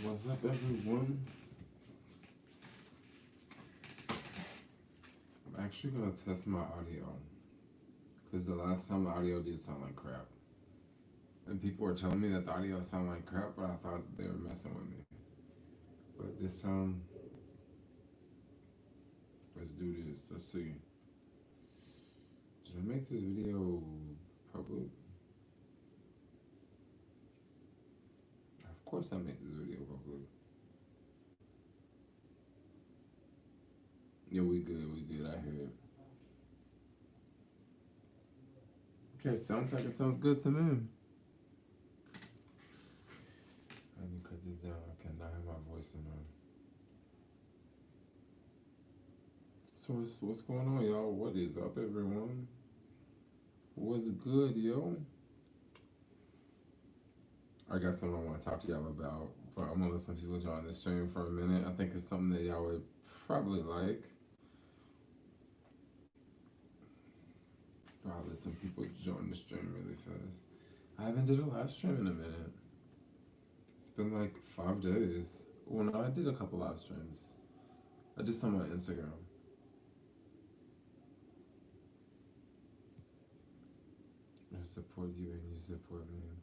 What's up, everyone? I'm actually gonna test my audio because the last time the audio did sound like crap, and people were telling me that the audio sounded like crap, but I thought they were messing with me. But this time, let's do this. Let's see. Did I make this video public? Of course, I made this video public. Yeah, we good. I hear it. Okay, sounds like it sounds good to me. I need to cut this down. I cannot have my voice in there. So what's going on, y'all? What is up, everyone? What's good, yo? I got something I want to talk to y'all about, but I'm gonna let some people join the stream for a minute. I think it's something that y'all would probably like. I'll let some people join the stream really fast. I haven't did a live stream in a minute. It's been like 5 days. Well, no, I did a couple live streams. I did some on Instagram. I support you and you support me.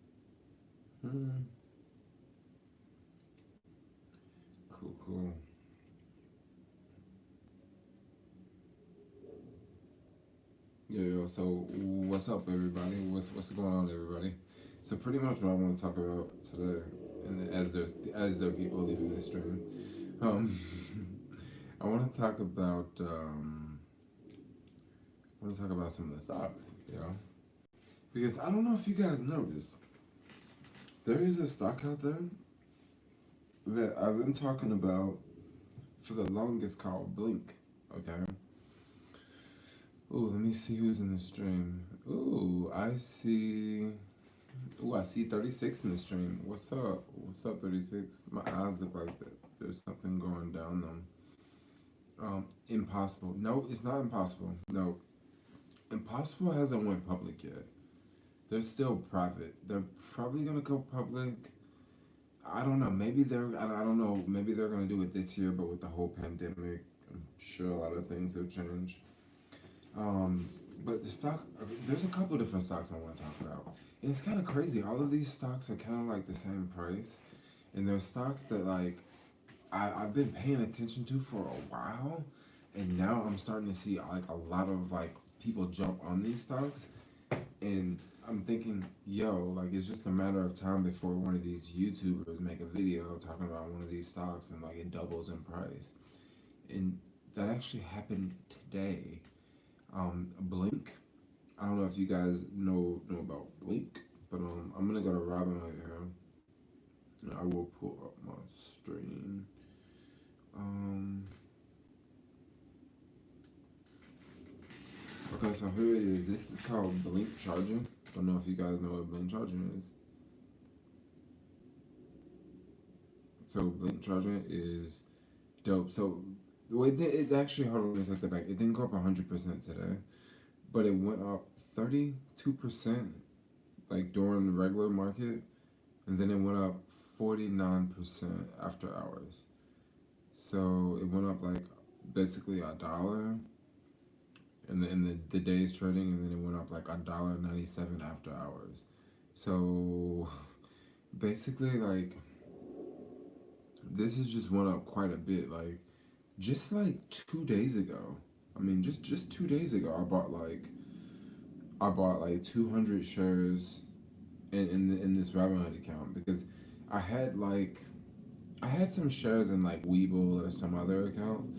Cool. Yeah, so what's up, everybody? What's going on, everybody? So pretty much what I want to talk about today, and as there are people leaving the stream, I want to talk about some of the stocks, because I don't know if you guys noticed, there is a stock out there that I've been talking about for the longest called Blink. Okay. Ooh, let me see who's in the stream. I see 36 in the stream. What's up? What's up, 36? My eyes look like that. There's something going down them. Impossible. No, it's not impossible. No. Impossible hasn't went public yet. They're still private. They're probably gonna go public. I don't know. Maybe I don't know. Maybe they're gonna do it this year, but with the whole pandemic, I'm sure a lot of things have changed. But the stock, there's a couple different stocks I want to talk about. And it's kind of crazy. All of these stocks are kind of like the same price. And there's stocks that like, I've been paying attention to for a while. And now I'm starting to see like a lot of like people jump on these stocks. And I'm thinking, like it's just a matter of time before one of these YouTubers make a video talking about one of these stocks and like it doubles in price. And that actually happened today. Blink. I don't know if you guys know about Blink, but I'm gonna go to Robinhood here. And I will pull up my stream. Okay, so here it is. This is called Blink Charging. Don't know if you guys know what Blink Charging is. So Blink Charging is dope. So the way it actually, hold on, let's take that back. It didn't go up 100% today, but it went up 32% like during the regular market, and then it went up 49% after hours. So it went up like basically $1 in the day's trading, and then it went up like $1.97 after hours. So basically, like this has just went up quite a bit. Like just like 2 days ago. I mean, just 2 days ago, I bought like 200 shares in this Robinhood account because I had some shares in like Webull or some other account,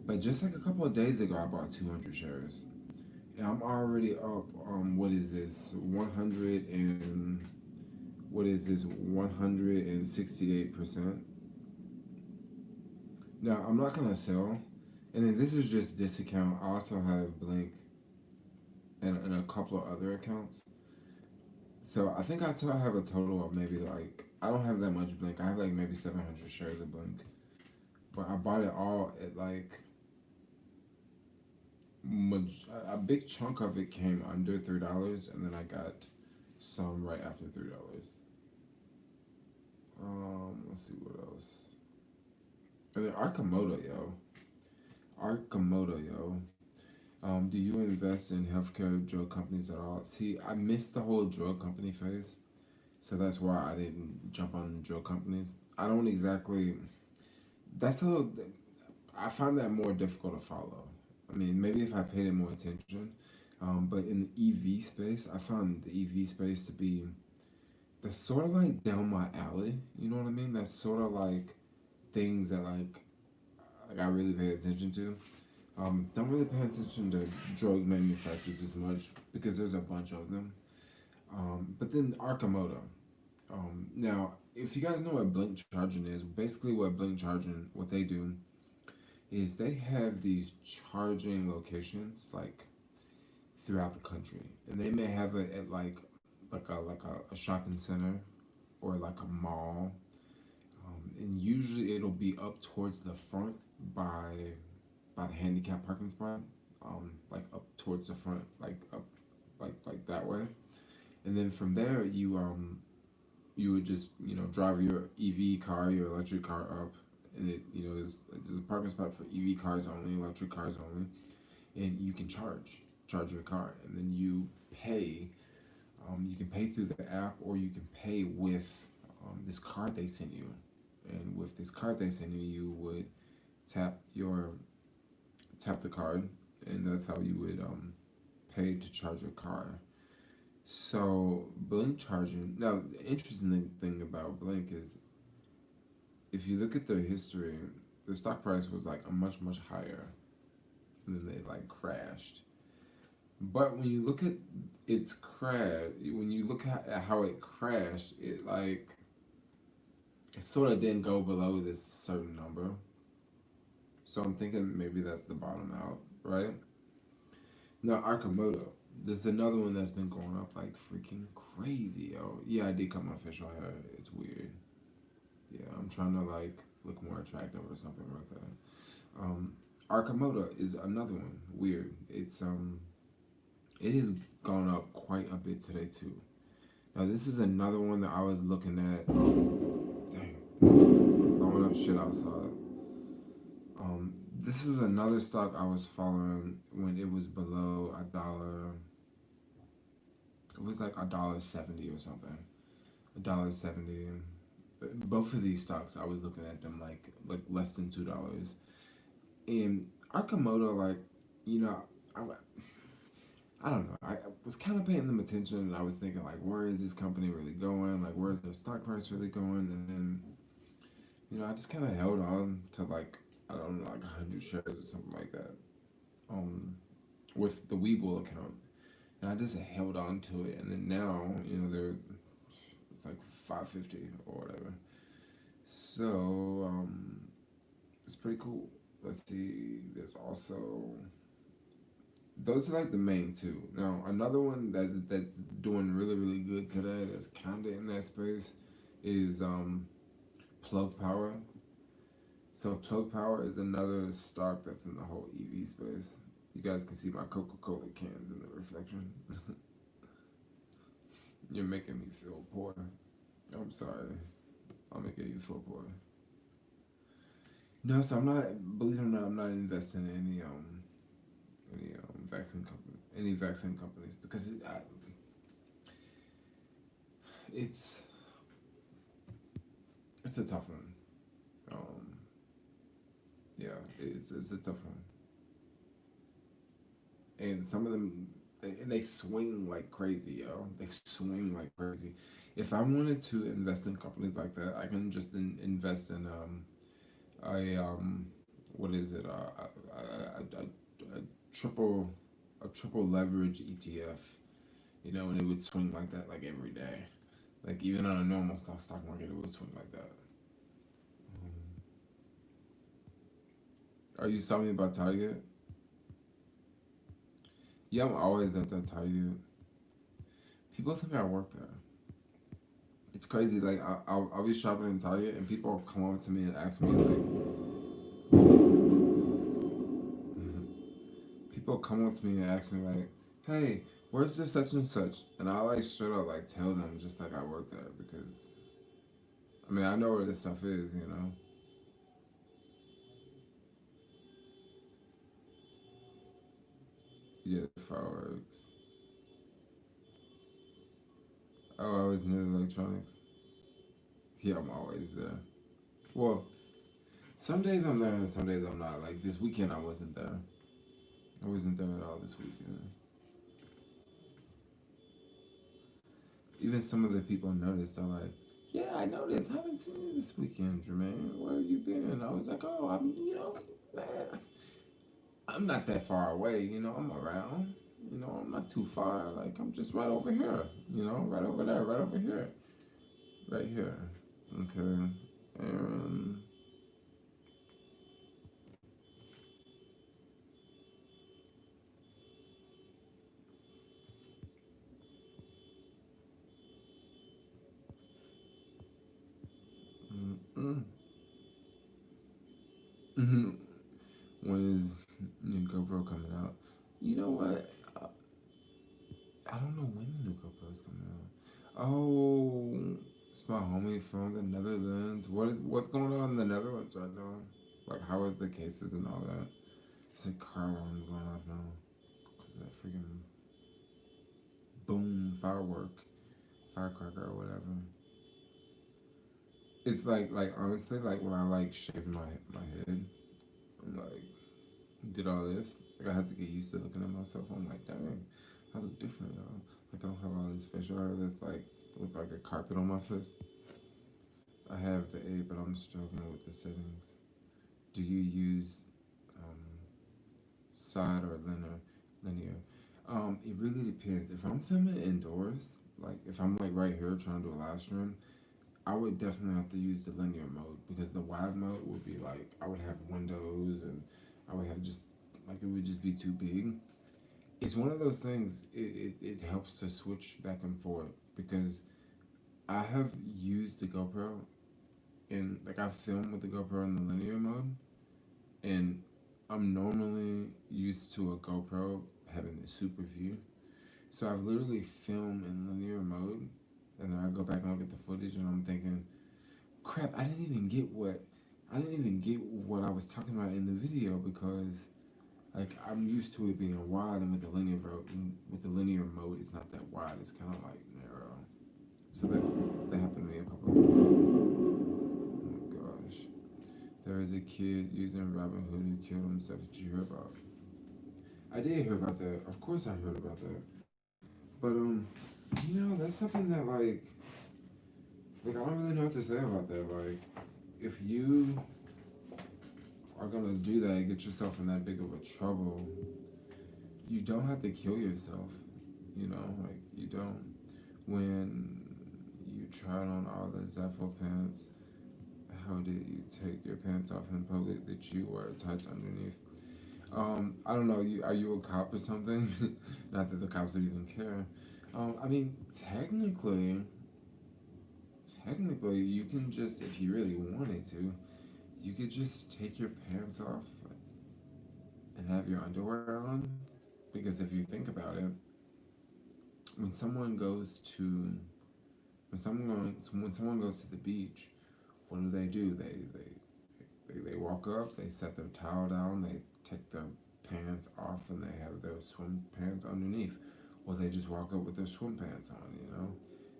but just like a couple of days ago, I bought 200 shares, and I'm already up. What is this? 168%. Now I'm not gonna sell, and then this is just this account. I also have Blink and a couple of other accounts. So I think I have a total of maybe like, I don't have that much Blink. I have like maybe 700 shares of Blink. But I bought it all at like, a big chunk of it came under $3, and then I got some right after $3. Let's see what else. And then Arcimoto, yo. Do you invest in healthcare drug companies at all? See, I missed the whole drug company phase, so that's why I didn't jump on drug companies. I don't exactly. That's a little. I find that more difficult to follow. I mean, maybe if I paid it more attention, but in the EV space, I found the EV space to be that's sort of like down my alley. You know what I mean? That's sort of like things that like I really pay attention to. Don't really pay attention to drug manufacturers as much because there's a bunch of them. But then Arcimoto. Now, if you guys know what blink charging is, basically what blink charging, what they do is they have these charging locations like throughout the country, and they may have it at like a shopping center or like a mall, and usually it'll be up towards the front by by the handicap parking spot, like up towards the front, like up like that way, and then from there you would just drive your EV car, your electric car up, and there's a parking spot for EV cars only, electric cars only, and you can charge your car, and then you pay. You can pay through the app, or you can pay with this card they send you, and with this card they send you, you would tap your tap the card, and that's how you would pay to charge your car. So Blink charging. Now, the interesting thing about Blink is if you look at their history, the stock price was like a much higher, and then they like crashed. But when you look at its crash, when you look at how it crashed, it sort of didn't go below this certain number. So I'm thinking maybe that's the bottom out, right? Now Arcimoto, there's another one that's been going up like freaking crazy, yo. Yeah, I did cut my facial hair. It's weird. Yeah, I'm trying to like look more attractive or something like that. Arcimoto is another one. Weird. It has gone up quite a bit today too. Now this is another one that I was looking at. Dang, blowing up shit outside. This was another stock I was following when it was below a dollar. It was like $1.70 or something. $1.70. Both of these stocks, I was looking at them like less than $2. And Arcimoto, you know, I, I don't know. I was kind of paying them attention, and I was thinking like, where is this company really going? Like, where is their stock price really going? And then, I just kind of held on to like I don't know, like 100 shares or something like that. With the Webull account, and I just held on to it, and then now, it's like 550 or whatever. So it's pretty cool. Let's see. There's also those are like the main two. Now another one that's doing really good today. That's kind of in that space is Plug Power. So Plug Power is another stock that's in the whole EV space. You guys can see my Coca-Cola cans in the reflection. You're making me feel poor. I'm sorry. I'm making you feel poor. No, so I'm not. Believe it or not, I'm not investing in any vaccine companies because it's it's a tough one. Um, yeah, it's a tough one, and some of them they swing like crazy, yo. They swing like crazy. If I wanted to invest in companies like that, I can just invest in a what is it a triple a triple leverage ETF, and it would swing like that like every day. Like even on a normal stock market, it would swing like that. Are you telling me about Target? Yeah, I'm always at that Target. People think I work there. It's crazy. Like I'll be shopping in Target, and people come over to me and ask me people come up to me and ask me like, "Hey, where's this such and such?" And I like straight up like tell them just like I work there because I mean I know where this stuff is. Yeah, fireworks. Oh, I was near the electronics. Yeah, I'm always there. Well, some days I'm there and some days I'm not. Like this weekend, I wasn't there. I wasn't there at all this weekend. Even some of the people noticed. They're like, "Yeah, I noticed. I haven't seen you this weekend, Jermaine. Where have you been?" I was like, "Oh, man, I'm not that far away. I'm around. I'm not too far. Like, I'm just right over here. Right over there, right over here, right here." Okay, and mm-mm. When is new GoPro coming out? You know what? I don't know when the new GoPro is coming out. Oh, it's my homie from the Netherlands. What's going on in the Netherlands right now? Like, how is the cases and all that? It's like car alarm going off now because that freaking boom firecracker or whatever. It's like honestly, like when I like shaved my head and like did all this, like I had to get used to looking at myself. I'm like, dang, I look different, y'all. Like I don't have all this facial hair that's like look like a carpet on my face. I have the A, but I'm struggling with the settings. Do you use um, side or linear? It really depends. If I'm filming indoors, like if I'm like right here trying to do a live stream, I would definitely have to use the linear mode because the wide mode would be like I would have windows and I would have just like it would just be too big. It's one of those things. It helps to switch back and forth because I have used the GoPro and like I film with the GoPro in the linear mode, and I'm normally used to a GoPro having the super view. So I've literally filmed in linear mode, and then I go back and look at the footage, and I'm thinking, crap, I didn't even get what I was talking about in the video because like I'm used to it being wide, and with the linear mode, it's not that wide. It's kind of like narrow. So that happened to me a couple of times. Oh my gosh. There is a kid using Robinhood who killed himself. Did you hear about? I did hear about that. Of course, I heard about that. But that's something that like I don't really know what to say about that. Like, if you are gonna do that and get yourself in that big of a trouble, you don't have to kill yourself. Like you don't. When you tried on all the Zephyr pants, how did you take your pants off in public that you wear tights underneath? I don't know. Are you a cop or something? Not that the cops would even care. I mean, technically, you can just, if you really wanted to, you could just take your pants off and have your underwear on. Because if you think about it, when someone goes to when someone goes to the beach, what do? They walk up, they set their towel down, they take their pants off, and they have their swim pants underneath. Or they just walk up with their swim pants on.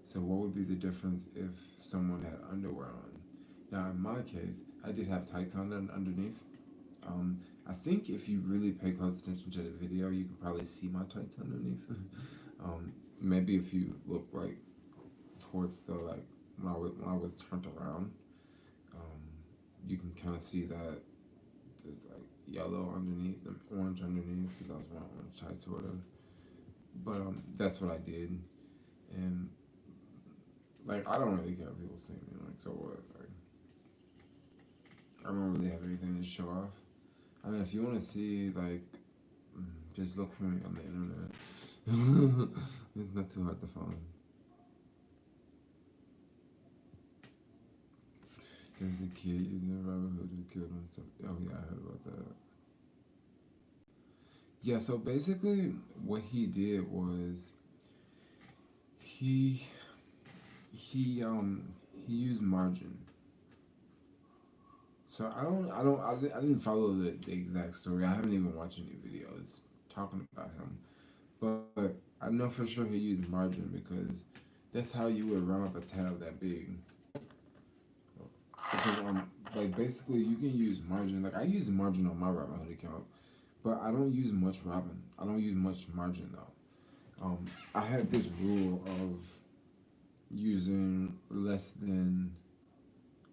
So what would be the difference if someone had underwear on? Now, in my case, I did have tights on underneath. I think if you really pay close attention to the video, you can probably see my tights underneath. Maybe if you look like towards the like when I was turned around, um, you can kind of see that there's like yellow underneath, and orange underneath because I was wearing orange tights or whatever. But that's what I did, and like I don't really care if people see me. Like so what? Like I don't really have anything to show off. I mean, if you want to see like, just look for me on the internet. It's not too hard to find. There's a kid using a rubber hood who killed himself. Oh yeah, I heard about that. Yeah, so basically what he did was he he um he used margin. So I didn't follow the exact story. I haven't even watched any videos talking about him. But I know for sure he used margin because that's how you would run up a tab that big. Because like basically you can use margin. Like I use margin on my Robinhood account, but I don't use much Robin. I don't use much margin though. I had this rule of using less than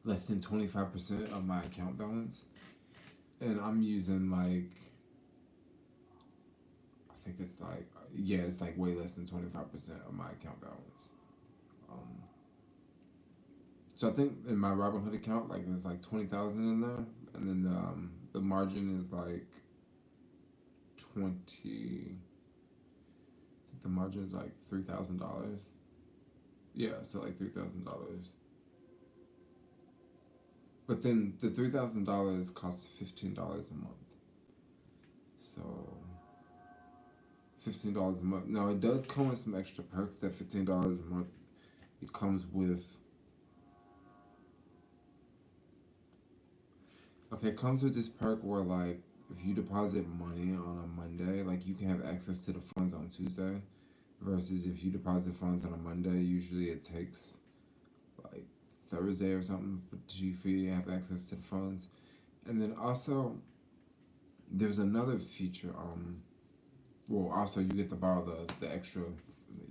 25% of my account balance, and I'm using like I think it's like yeah, it's like way less than 25% of my account balance. Um, so I think in my Robinhood account, like there's like 20,000 in there, and then the margin is like 20. I think the margin is like $3,000. Yeah, so like $3,000. But then the $3,000 costs $15 a month. So $15 a month. Now it does come with some extra perks. That $15 a month, it comes with. Okay, it comes with this perk where like if you deposit money on a Monday, like you can have access to the funds on Tuesday, versus if you deposit funds on a Monday, usually it takes like Thursday or something for you to have access to the funds. And then also there's another feature. Well, also you get to borrow the extra,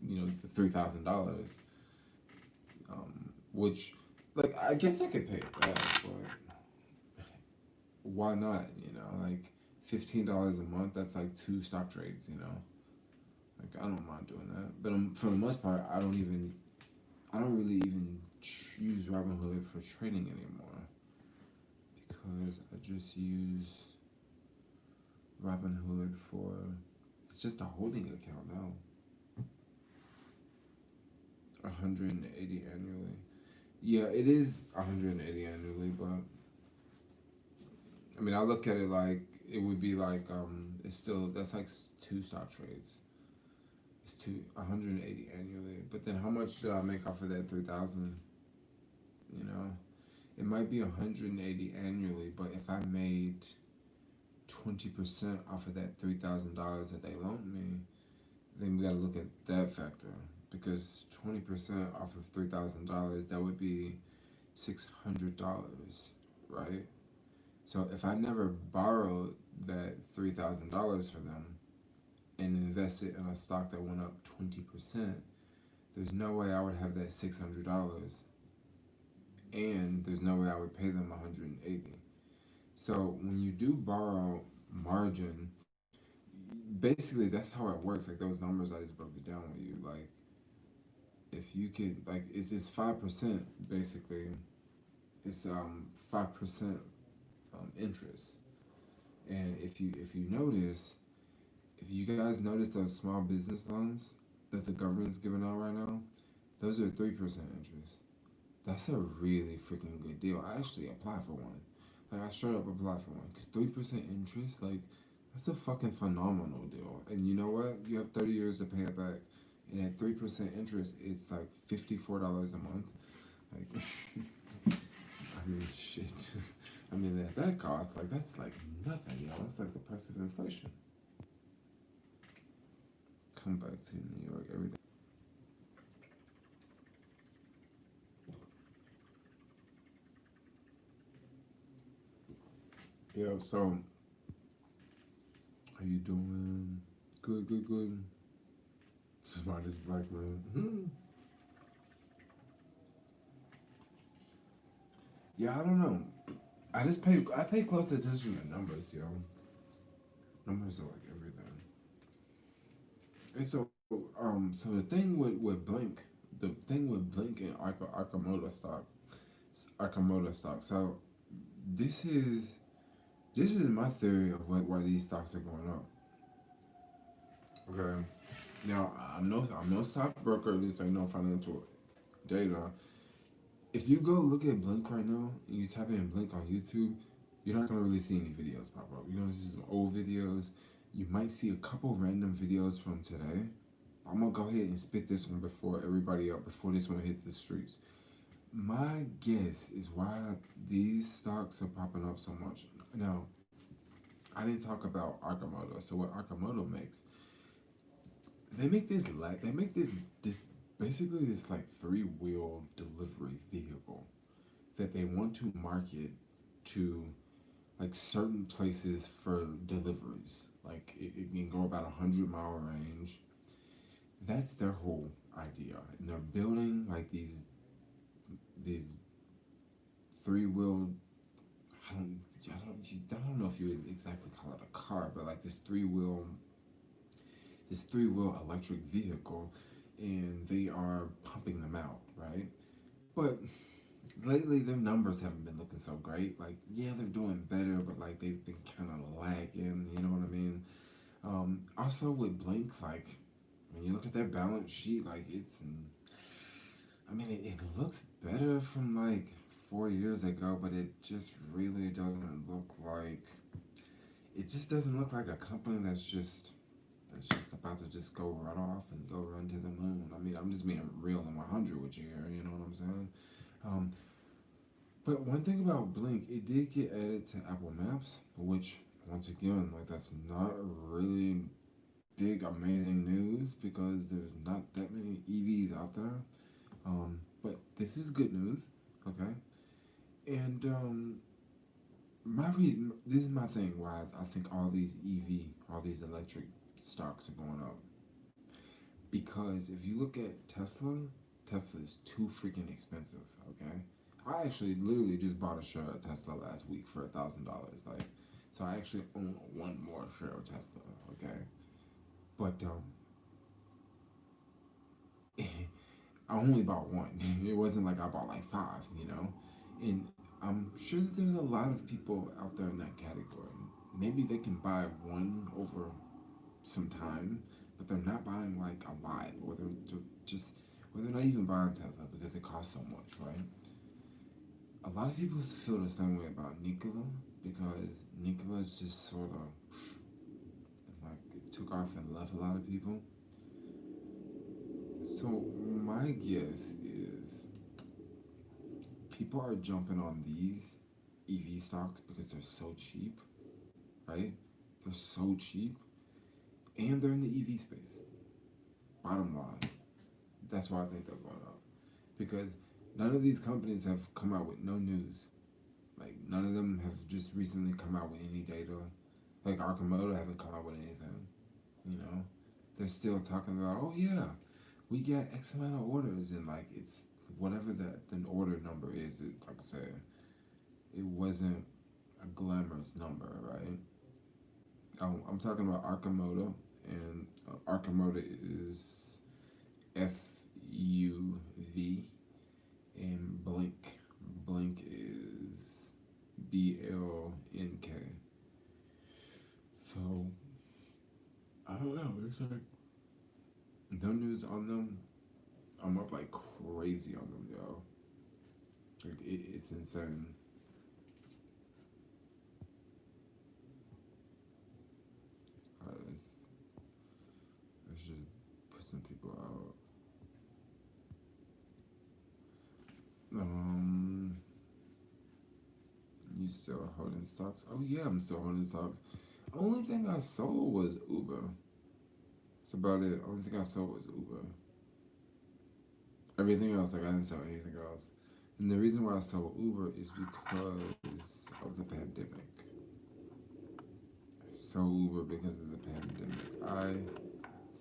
the $3,000. Which, like, I guess I could pay it back, but why not? Like $15 a month. That's like two stock trades. Like I don't mind doing that. But for the most part, I don't really even use Robinhood for trading anymore because I just use Robinhood for it's just a holding account now. 180 annually. Yeah, it is 180 annually, but I mean, I look at it like it would be like it's still that's like two stock trades. It's 180 annually, but then how much did I make off of that 3,000? You know, it might be 180 annually, but if I made 20% off of that $3,000 that they loaned me, then we got to look at that factor because 20% off of $3,000 that would be $600, right? So if I never borrowed that $3,000 for them and invested in a stock that went up 20%, there's no way I would have that $600, and there's no way I would pay them 180. So when you do borrow margin, basically that's how it works. Like those numbers I just broke it down with you. Like if you could, like it's 5% basically. It's 5% interest. And if you notice, if you guys notice those small business loans that the government's giving out right now, those are 3% interest. That's a really freaking good deal. I actually applied for one. Like I straight up applied for one because 3% interest, like that's a fucking phenomenal deal. And you know what? You have 30 years to pay it back, and at 3% interest, it's like $54 a month. Like, I mean, shit. I mean, at that cost, like that's like nothing, yo. That's like the price of inflation. Come back to New York, everything. Yeah. So, how you doing? Good, good, good. Smartest black man. Yeah, I don't know. I pay close attention to numbers, yo. Numbers are like everything. And so the thing with Blink, the thing with Blink and Arcimoto stock. So this is this is my theory of why these stocks are going up. Okay. Now I'm no stockbroker. This ain't no financial data. If you go look at Blink right now and you type in Blink on YouTube, you're not gonna really see any videos pop up. You're gonna see some old videos. You might see a couple random videos from today. I'm gonna go ahead and spit this one before everybody else, before this one hits the streets. My guess is why these stocks are popping up so much. Now, I didn't talk about Arcimoto. So what Arcimoto makes, they make this basically this like three-wheel delivery vehicle that they want to market to like certain places for deliveries. Like it can go about 100-mile range. That's their whole idea, and they're building like these three-wheel. I don't know if you would exactly call it a car, but like this three-wheel electric vehicle, and they are pumping them out, right? But lately, their numbers haven't been looking so great. Like, yeah, they're doing better, but like they've been kind of lagging. You know what I mean? Also with Blink, like when you look at their balance sheet, like I mean, it looks better from like 4 years ago, but it just really doesn't look like. It just doesn't look like a company that's just about to just go run off and go run to the moon. I mean, I'm just being real and 100 with you here. You know what I'm saying? Um, but one thing about Blink, it did get added to Apple Maps, which once again, like that's not really big amazing news because there's not that many EVs out there. But this is good news, okay? And this is my thing why I think all these all these electric stocks are going up. Because if you look at Tesla, Tesla is too freaking expensive, okay? I actually literally just bought a share of Tesla last week for $1,000. Like, so I actually own one more share of Tesla, okay? But I only bought one. It wasn't like I bought like five, you know? And I'm sure that there's a lot of people out there in that category. Maybe they can buy one over some time, but they're not buying like a lot, or they're not even buying Tesla because it costs so much, right? A lot of people feel the same way about Nikola because Nikola's just sort of like it took off and left a lot of people. So my guess is people are jumping on these EV stocks because they're so cheap, right? They're so cheap, and they're in the EV space. Bottom line, that's why I think they're going up because none of these companies have come out with no news. Like none of them have just recently come out with any data. Like Arcimoto haven't come out with anything. You know, they're still talking about, oh yeah, we got X amount of orders, and like it's whatever that the order number is. It, like I said, it wasn't a glamorous number, right? I'm talking about Arcimoto, and Arcimoto is FUV, and Blink is BLNK. So I don't know. It's like no news on them. I'm up like crazy on them, yo. Like it's insane. Let's just put some people out. Um, you still holding stocks? Oh yeah, I'm still holding stocks. Only thing I sold was Uber. That's about it. Only thing I sold was Uber. Everything else, like I didn't sell anything else. And the reason why I sold Uber is because of the pandemic. I sold Uber because of the pandemic. I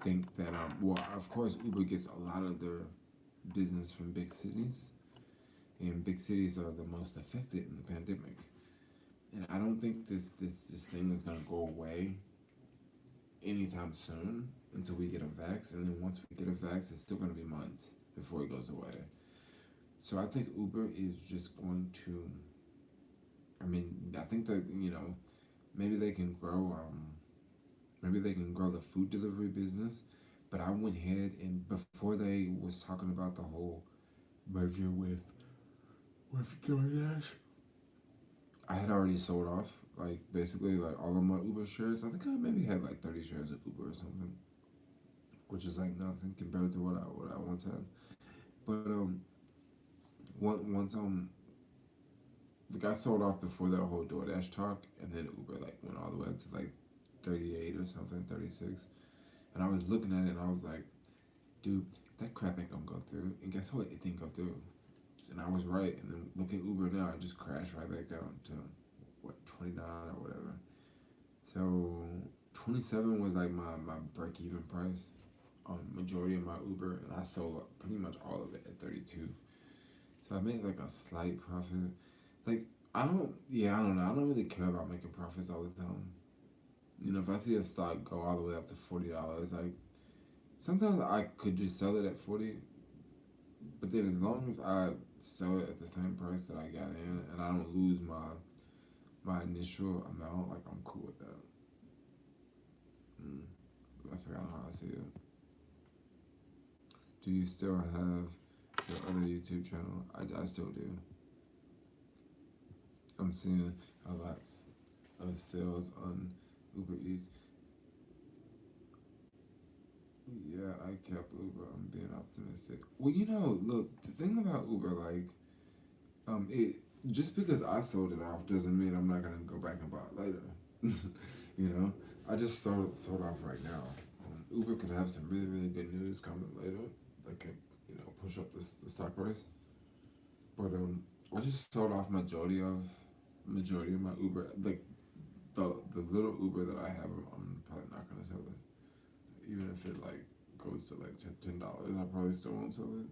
think that well, of course, Uber gets a lot of their business from big cities, and big cities are the most affected in the pandemic. And I don't think this thing is gonna go away anytime soon until we get a vax. And then once we get a vax, it's still gonna be months before it goes away. So I think Uber is just going to. I mean, I think that maybe they can grow. Maybe they can grow the food delivery business. But I went ahead and before they was talking about the whole merger with DoorDash, I had already sold off like basically like all of my Uber shares. I think I maybe had like 30 shares of Uber or something, which is like nothing compared to what I once had. But once the guy sold off before that whole DoorDash talk, and then Uber like went all the way up to like 38 or something, 36. And I was looking at it and I was like, dude, that crap ain't gonna go through. And guess what? It didn't go through. And I was right. And then look at Uber now, it just crashed right back down to what, 29 or whatever. So 27 was like my break even price on majority of my Uber, and I sold pretty much all of it at 32. So I made like a slight profit. Like I don't know. I don't really care about making profits all the time. You know, if I see a stock go all the way up to $40, like sometimes I could just sell it at 40, but then as long as I sell it at the same price that I got in, and I don't lose my initial amount, like I'm cool with that. Mm, that's kind of how I see it. Do you still have your other YouTube channel? I still do. I'm seeing a lot of sales on Uber Eats. Yeah, I kept Uber. I'm being optimistic. Well, you know, look, the thing about Uber, like, it just because I sold it off doesn't mean I'm not gonna go back and buy it later. You know, I just sold off right now. Uber could have some really really good news coming later that could, you know, push up the stock price. But I just sold off majority of my Uber. Like the little Uber that I have, I'm probably not gonna sell it. Even if it like goes to like $10, I probably still won't sell it.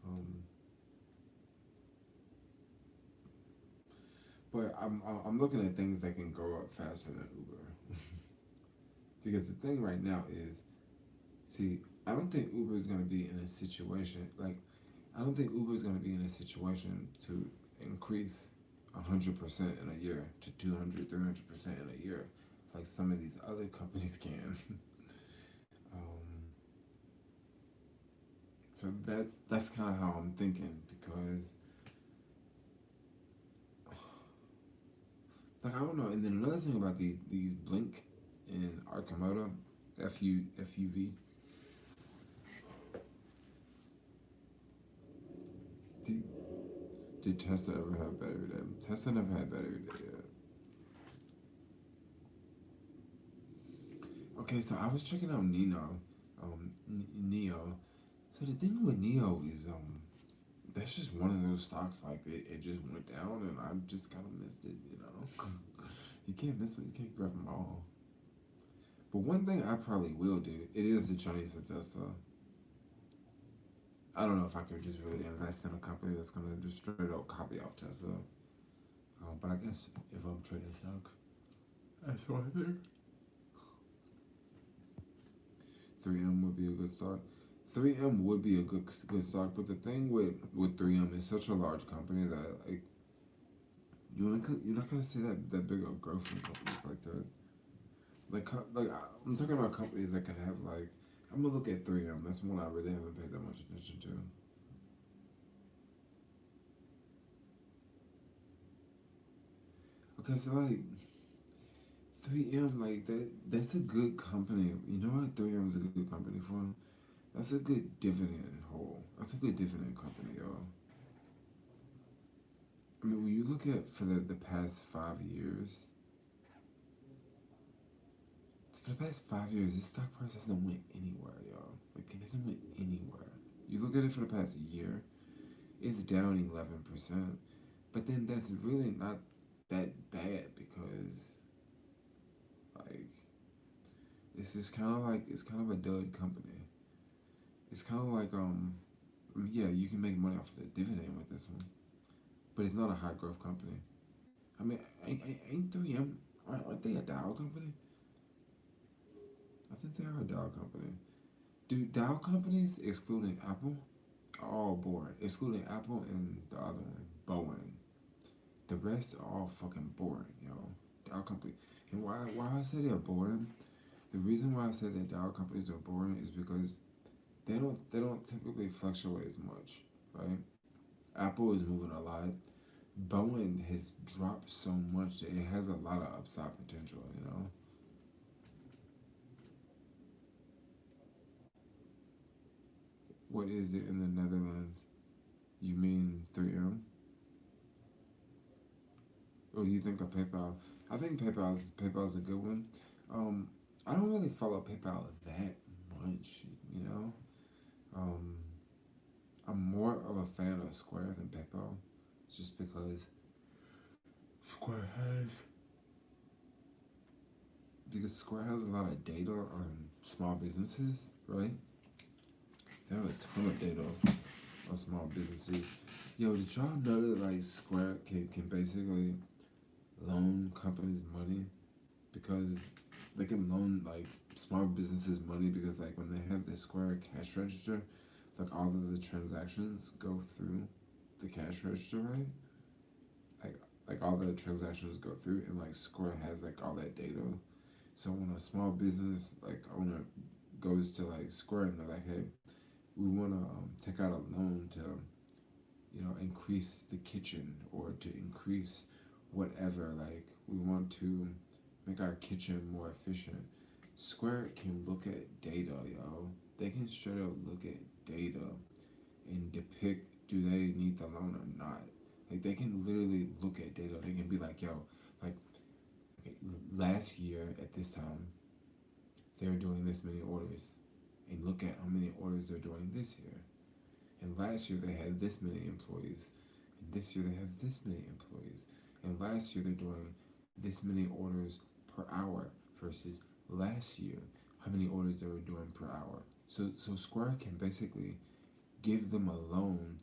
Um, but I'm looking at things that can grow up faster than Uber. Because the thing right now is, see, I don't think Uber is gonna be in a situation like I don't think Uber is gonna be in a situation to increase 100% in a year to 200, 300% in a year, like some of these other companies can. um, so that's kind of how I'm thinking because like I don't know. And then another thing about these Blink and Arcimoto FUV, did, did Tesla ever have battery day? Tesla never had battery day yet. Okay, so I was checking out Neo. So the thing with Neo is that's just one of those stocks like it just went down and I just kind of missed it, you know. You can't miss it. You can't grab them all. But one thing I probably will do, it is the Chinese Tesla. I don't know if I could just really invest in a company that's gonna just straight up copy off Tesla. But I guess if I'm trading stocks, that's what I think. 3M would be a good stock. 3M would be a good stock, but the thing with 3M is such a large company that like you're not gonna see that big of growth in companies like that. Like I'm talking about companies that can have like I'm gonna look at 3M. That's one I really haven't paid that much attention to. Okay, so like 3M, like that's a good company. You know what 3M is a good company for? That's a good dividend hole. That's a good dividend company, yo. I mean, when you look at for the past 5 years, for the past 5 years, this stock price hasn't went anywhere, yo. Like it hasn't went anywhere. You look at it for the past year, it's down 11%. But then that's really not that bad because like it's just kind of like it's kind of a dud company. It's kind of like I mean, yeah, you can make money off of the dividend with this one, but it's not a high growth company. I mean, ain't 3M aren't they a Dow company? I think they are a Dow company. Do Dow companies excluding Apple are all boring, excluding Apple and the other one, Boeing. The rest are all fucking boring, yo. Dow company, and why I say they're boring? The reason why I say that Dow companies are boring is because they don't typically fluctuate as much, right? Apple is moving a lot. Boeing has dropped so much that it has a lot of upside potential, you know. What is it in the Netherlands? You mean 3M? Or do you think of PayPal? I think PayPal's a good one. Um, I don't really follow PayPal that much, you know. Um, I'm more of a fan of Square than PayPal, just has because Square has a lot of data on small businesses, right? They have a ton of data on small businesses. Yo, did y'all know that like Square can basically loan companies money because they can loan like small businesses money because like when they have the Square cash register, like all of the transactions go through the cash register, right? Like like all the transactions go through and like Square has like all that data. So when a small business like owner goes to like Square and they're like, hey, we want to take out a loan to increase the kitchen or to increase whatever, like we want to make our kitchen more efficient. Square can look at data, yo. They can straight up look at data and depict do they need the loan or not. Like they can literally look at data. They can be like, yo, like okay, last year at this time they're doing this many orders, and look at how many orders they're doing this year. And last year they had this many employees, and this year they have this many employees. And last year they're doing this many orders per hour versus last year how many orders they were doing per hour. So Square can basically give them a loan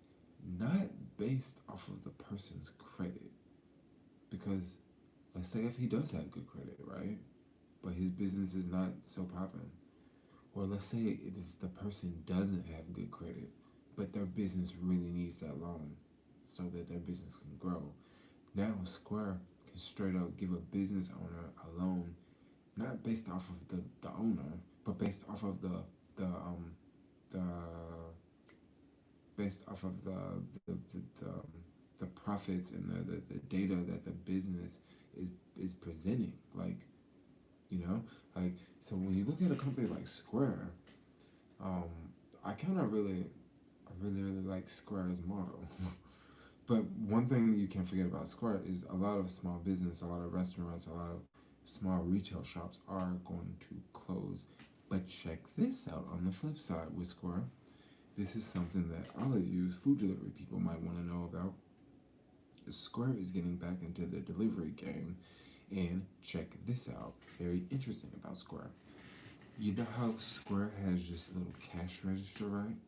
not based off of the person's credit. Because let's say if he does have good credit, right? But his business is not so popping. Or let's say if the person doesn't have good credit, but their business really needs that loan so that their business can grow. Now Square can straight up give a business owner a loan, not based off of the owner, but based off of the the based off of the profits and the data that the business is presenting. Like, you know, like so when you look at a company like Square, um, I kind of really like Square's model. But one thing you can't forget about Square is a lot of small business, a lot of restaurants, a lot of small retail shops are going to close. But check this out on the flip side with Square. This is something that all of you food delivery people might want to know about. Square is getting back into the delivery game. And check this out. Very interesting about Square. You know how Square has this little cash register, right?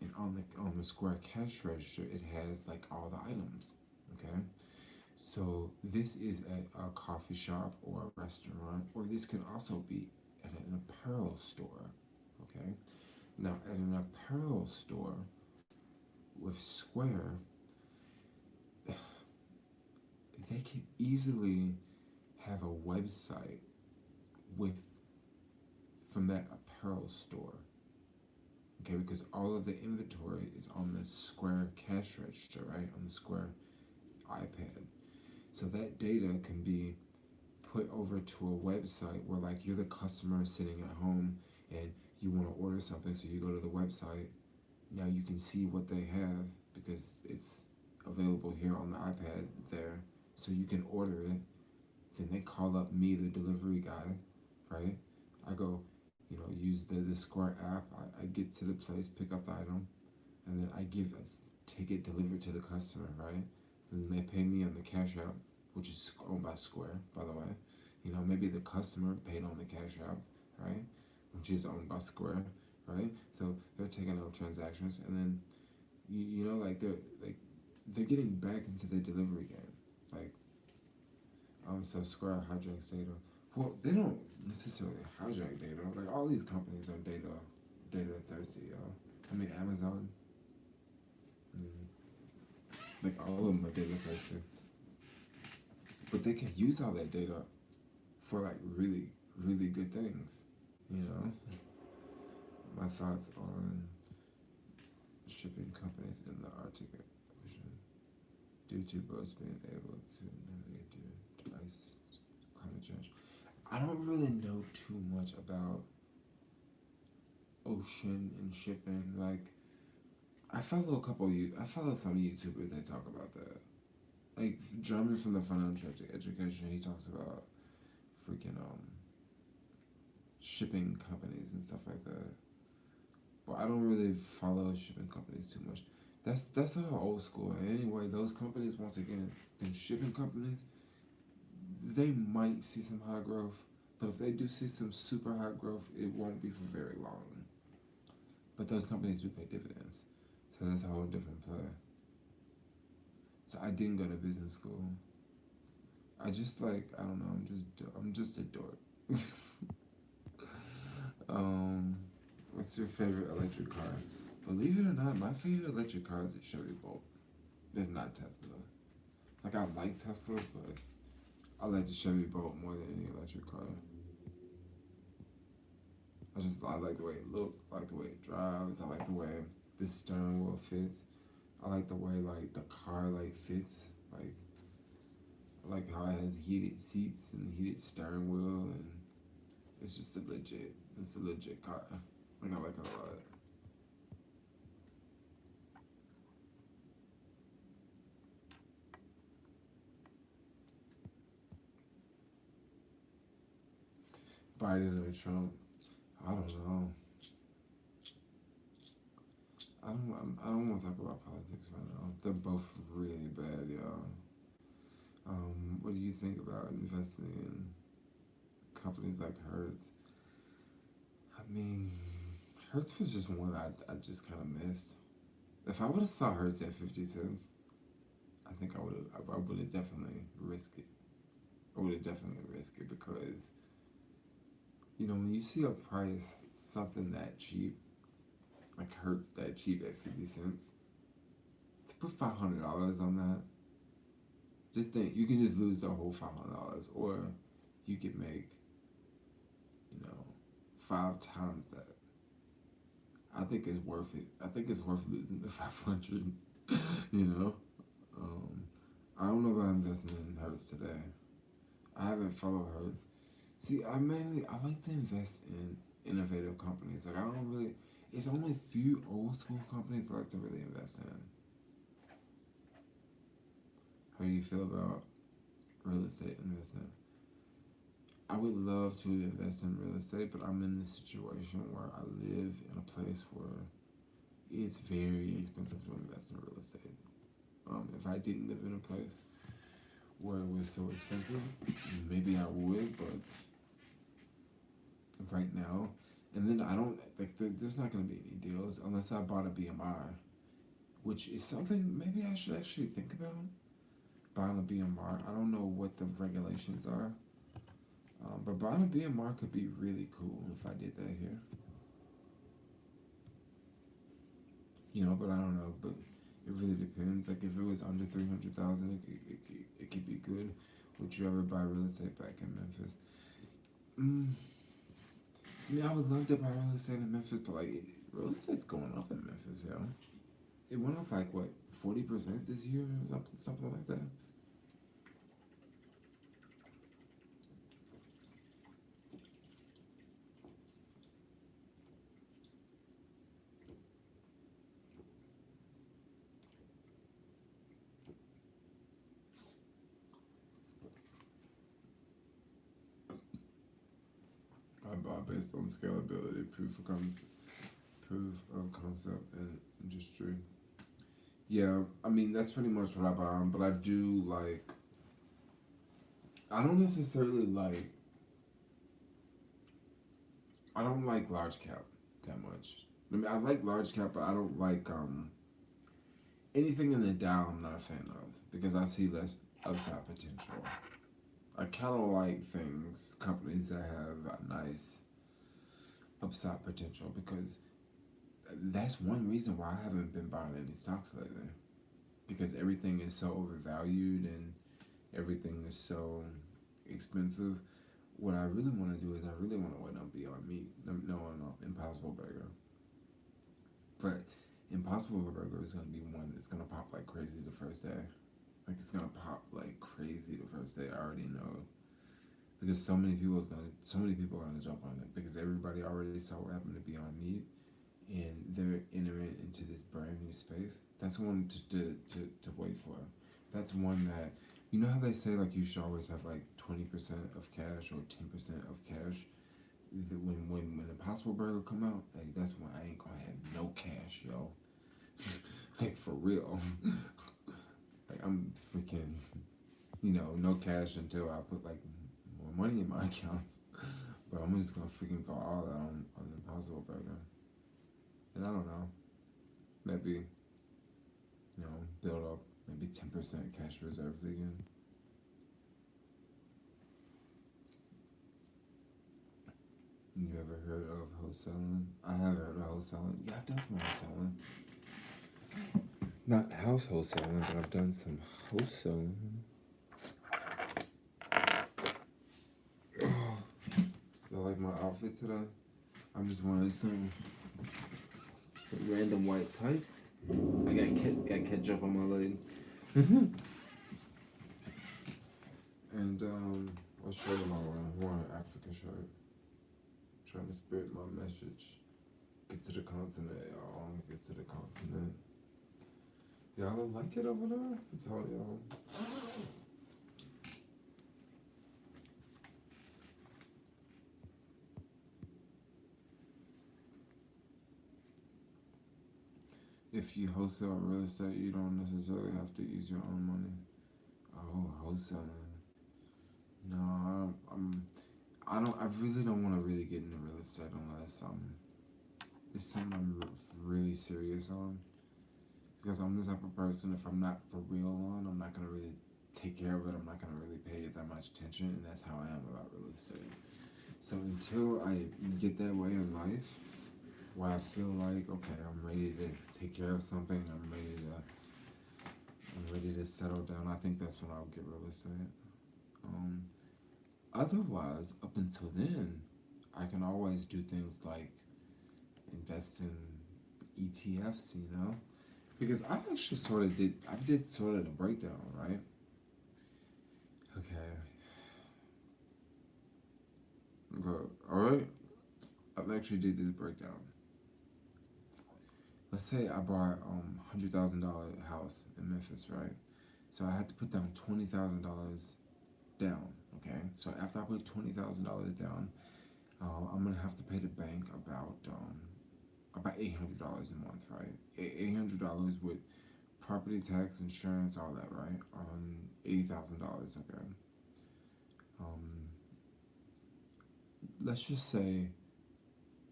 And on the Square cash register, it has like all the items. Okay, so this is at a coffee shop or a restaurant, or this could also be at an apparel store. Okay, now at an apparel store with Square, they can easily have a website with from that apparel store. Okay, because all of the inventory is on the Square cash register, right? On the Square iPad. So that data can be put over to a website where like you're the customer sitting at home and you want to order something, so you go to the website. Now you can see what they have because it's available here on the iPad there. So you can order it. Then they call up me, the delivery guy, right? I go, use the Square app. I get to the place, pick up the item, and then take it delivered to the customer, right? And they pay me on the Cash App, which is owned by Square, by the way. Maybe the customer paid on the Cash App, right? Which is owned by Square, right? So they're taking out transactions, and then like they're getting back into the delivery game, like so Square hijacks data. Well, they don't necessarily hijack data. Like all these companies are data thirsty, yo. I mean Amazon, like all of them are data thirsty. But they can use all that data for like really, really good things. You know? My thoughts on shipping companies in the Arctic Ocean due to boats being able to navigate due to ice climate change. I don't really know too much about ocean and shipping. Like, I follow some YouTubers that talk about that. like German from the financial education, he talks about freaking shipping companies and stuff like that. But I don't really follow shipping companies too much. That's all old school. And anyway, those companies, once again, them shipping companies, they might see some high growth, but if they do see some super high growth, it won't be for very long. But those companies do pay dividends, so that's a whole different play. So I didn't go to business school. I just like I don't know. I'm just a dork. um, what's your favorite electric car? Believe it or not, my favorite electric car is a Chevy Bolt. It's not Tesla. Like I like Tesla, but I like the Chevy Bolt more than any electric car. I like the way it looks, I like the way it drives, I like the way the steering wheel fits. I like the way like the car like fits. I like how it has heated seats and heated steering wheel and it's a legit car. Like I like it a lot. Biden or Trump, I don't know. I don't want to talk about politics right now. They're both really bad, y'all. What do you think about investing in companies like Hertz? I mean, Hertz was just one I just kind of missed. If I would have saw Hertz at 50 cents, I think I would have definitely risked it. I would have definitely risked it because when you see a price something that cheap, like Hertz that cheap at 50 cents, to put $500 on that, just think you can just lose the whole $500, or you could make, 5 times that. I think it's worth it. I think it's worth losing the 500. you know, um, I don't know about investing in Hertz today. I haven't followed Hertz. See, I like to invest in innovative companies. Like I don't really. It's only a few old school companies I like to really invest in. How do you feel about real estate investing? I would love to invest in real estate, but I'm in this situation where I live in a place where it's very expensive to invest in real estate. If I didn't live in a place where it was so expensive, maybe I would, but right now, and then I don't like. There's not going to be any deals unless I bought a BMR, which is something maybe I should actually think about buying a BMR. I don't know what the regulations are. But buying a BMR could be really cool if I did that here. But I don't know. But it really depends. Like if it was under 300,000, it could be good. Would you ever buy real estate back in Memphis? I mean, I would love to buy real estate in Memphis, but like real estate's going up in Memphis, yo. It went up like what 40% this year, something like that. I bought based on scalability, proof of concept, and industry. Yeah, I mean that's pretty much what I buy on. But I do like. I don't necessarily like. I don't like large cap that much. I mean, I like large cap, but I don't like anything in the Dow. I'm not a fan of because I see less upside potential. I kind of like companies that have a nice upside potential because that's one reason why I haven't been buying any stocks lately. Because everything is so overvalued and everything is so expensive. What I really want to do is I really want to wait on Beyond Meat. No, Impossible Burger. But Impossible Burger is going to be one that's going to pop like crazy the first day. Like it's going to pop like crazy the first day. I already know. Because so many people are gonna jump on it because everybody already saw what happened to Beyond Meat, and they're entering into this brand new space. That's one to wait for. That's one that, you know how they say like you should always have like 20% of cash or 10% of cash. When Impossible Burger come out, like that's when I ain't gonna have no cash, yo. Like for real. Like I'm freaking, no cash until I put like more money in my accounts. But I'm just gonna freaking go all out on Impossible Burger. And I don't know, maybe, build up maybe 10% cash reserves again. You ever heard of wholesaling? I haven't heard of wholesaling. Yeah, I've done some wholesaling. Not house wholesaling, but I've done some wholesaling. Oh, you like my outfit today? I'm just wearing some random white tights. I got ketchup on my leg. And what shirt am I wearing? I'm wearing an African shirt. Trying to spirit my message. Get to the continent, y'all. Get to the continent. Y'all don't like it over there? I'm telling y'all. If you wholesale real estate, you don't necessarily have to use your own money. Oh, wholesaling. No, I don't. I really don't want to really get into real estate unless it's something I'm really serious on. Because I'm the type of person, if I'm not for real on, I'm not gonna really take care of it. I'm not gonna really pay it that much attention, and that's how I am about real estate. So until I get that way in life, where I feel like, okay, I'm ready to take care of something, I'm ready to settle down, I think that's when I'll get real estate. Otherwise, up until then, I can always do things like invest in ETFs, because I did sort of the breakdown, right? Okay, good. All right, I've actually did this breakdown. Let's say I bought $100,000 house in Memphis, right? So I had to put down $20,000 down. Okay, so after I put $20,000 down, I'm gonna have to pay the bank about $800 a month, right? $800 with property tax, insurance, all that, right? $80,000. Okay. Um, let's just say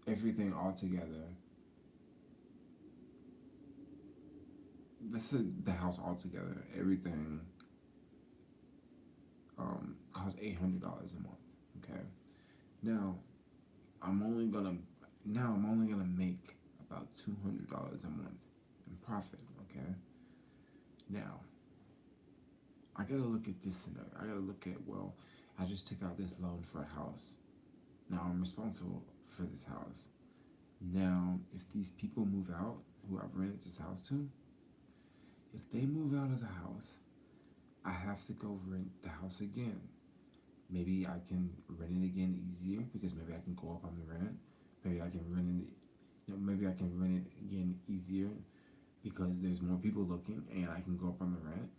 everything all together. Let's say the house all together, everything costs $800 a month. Okay. Now I'm only gonna make about $200 a month in profit. Okay. Now I gotta look at this scenario. I gotta look at, well, I just took out this loan for a house. Now I'm responsible for this house. Now, if these people move out who I've rented this house to, if they move out of the house, I have to go rent the house again. Maybe I can rent it again easier because maybe I can go up on the rent. Maybe I can rent it. Maybe I can rent it again easier because there's more people looking and I can go up on the rent.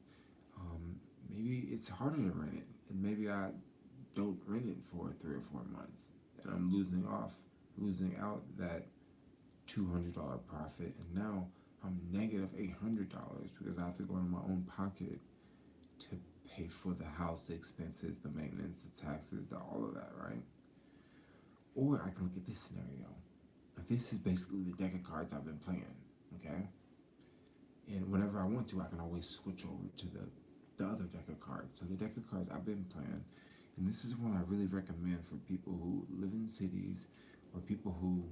Maybe it's harder to rent it, and maybe I don't rent it for 3 or 4 months, and I'm losing out that $200 profit, and now I'm negative $800 because I have to go in my own pocket to pay for the house, the expenses, the maintenance, the taxes, all of that, right? Or I can look at this scenario. This is basically the deck of cards I've been playing, okay? And whenever I want to, I can always switch over to the other deck of cards. So the deck of cards I've been playing, and this is one I really recommend for people who live in cities or people who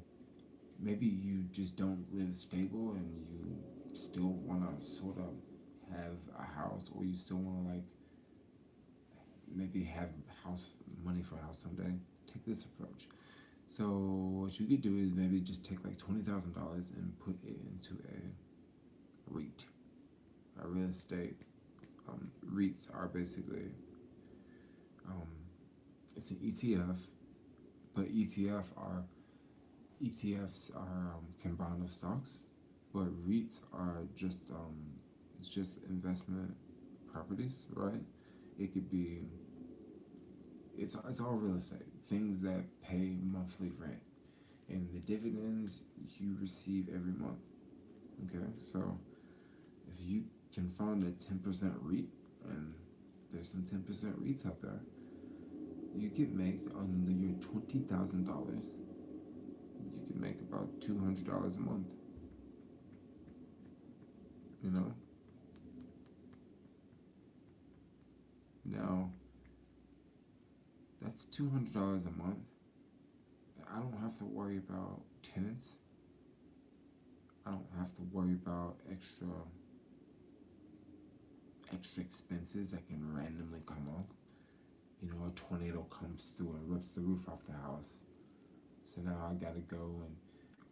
maybe you just don't live stable and you still want to sort of have a house, or you still want to like maybe have house money for a house someday. Take this approach. So what you could do is maybe just take like $20,000 and put it into a REIT, a real estate. REITs are basically it's an ETF, but ETFs are combined of stocks, but REITs are just it's just investment properties, right? It could be it's all real estate, things that pay monthly rent, and the dividends you receive every month. Okay, so if you can find a 10% REIT, and there's some 10% REITs out there, you can make on your $20,000. You can make about $200 a month. You know, now that's $200 a month. I don't have to worry about tenants. I don't have to worry about extra expenses that can randomly come up. You know, a tornado comes through and rips the roof off the house. So now I gotta go and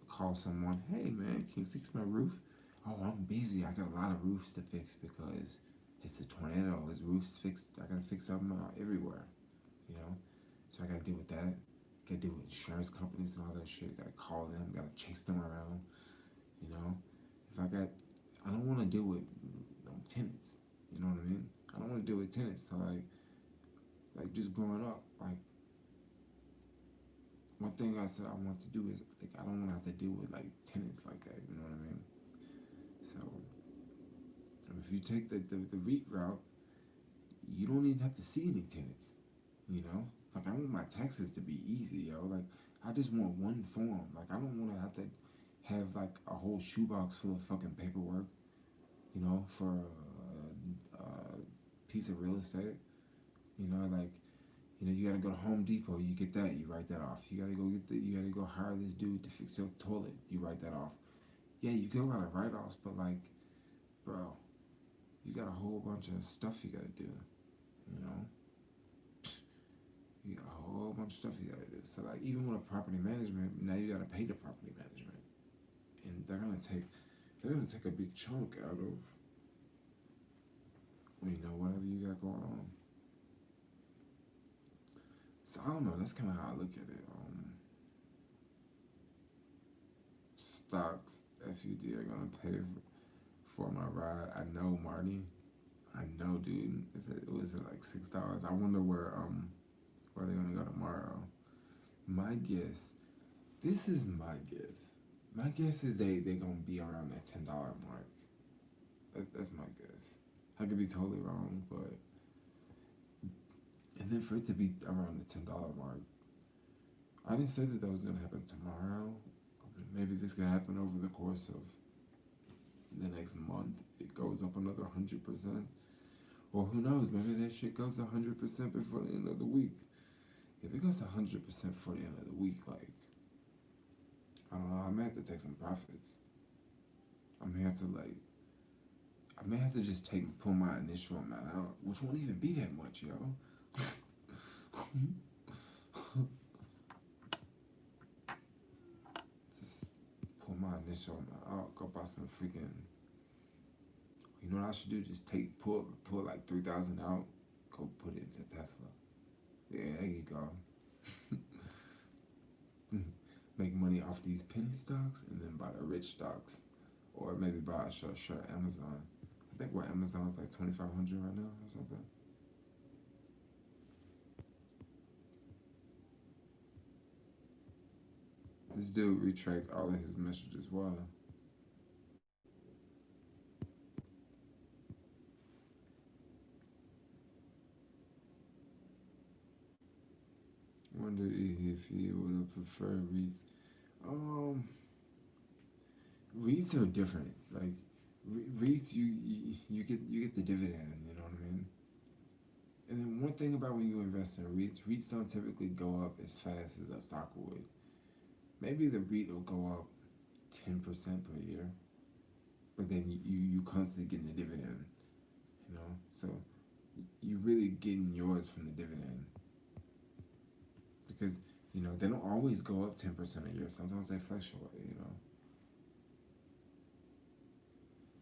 call someone. Hey man, can you fix my roof? Oh, I'm busy. I got a lot of roofs to fix because it's a tornado. His roof's fixed. I gotta fix them everywhere. You know, so I gotta deal with that. Gotta deal with insurance companies and all that shit. Gotta call them. Gotta chase them around. You know, I don't want to deal with tenants. You know what I mean? I don't want to deal with tenants. So like just growing up, like one thing I said I want to do is like I don't want to have to deal with like tenants like that. You know what I mean? So if you take the REIT route, you don't even have to see any tenants. You know, like I want my taxes to be easy, yo. Like I just want one form. Like I don't want to have like a whole shoebox full of fucking paperwork. You know, for a piece of real estate. You know, like you gotta go to Home Depot. You get that. You write that off. You gotta go hire this dude to fix your toilet. You write that off. Yeah, you get a lot of write-offs, but like, bro, you got a whole bunch of stuff you gotta do. You know, you got a whole bunch of stuff you gotta do. So like, even with a property management, now you gotta pay the property management, and they're gonna take a big chunk out of whatever you got going on. So I don't know. That's kind of how I look at it. Stocks, FUD are gonna pay for my ride. I know, Marty. I know, dude. It was like $6. I wonder where they're gonna go tomorrow. My guess. This is my guess. My guess is they gonna be around that $10 mark. That's my guess. I could be totally wrong, but and then for it to be around the $10 mark, I didn't say that was gonna happen tomorrow. Maybe this could happen over the course of the next month. It goes up another 100%, or who knows? Maybe that shit goes 100% before the end of the week. If it goes 100% before the end of the week, like I don't know, I may have to take some profits. I may have to just pull my initial amount out, which won't even be that much, yo. Just pull my initial amount out, go buy some freaking. You know what I should do? Just pull like 3,000 out, go put it into Tesla. Yeah, there you go. Make money off these penny stocks and then buy the rich stocks, or maybe buy a short Amazon. I think where Amazon's like 2,500 right now or something. This dude retracked all of his messages. Why? Wonder if he would have preferred Reits. Um, Reits are different. Like Reits, you get the dividend. You know what I mean? And then one thing about when you invest in REITs don't typically go up as fast as a stock would. Maybe the REIT will go up 10% per year, but then you constantly getting the dividend. You know, so you really getting yours from the dividend because they don't always go up 10% a year. Sometimes they fluctuate.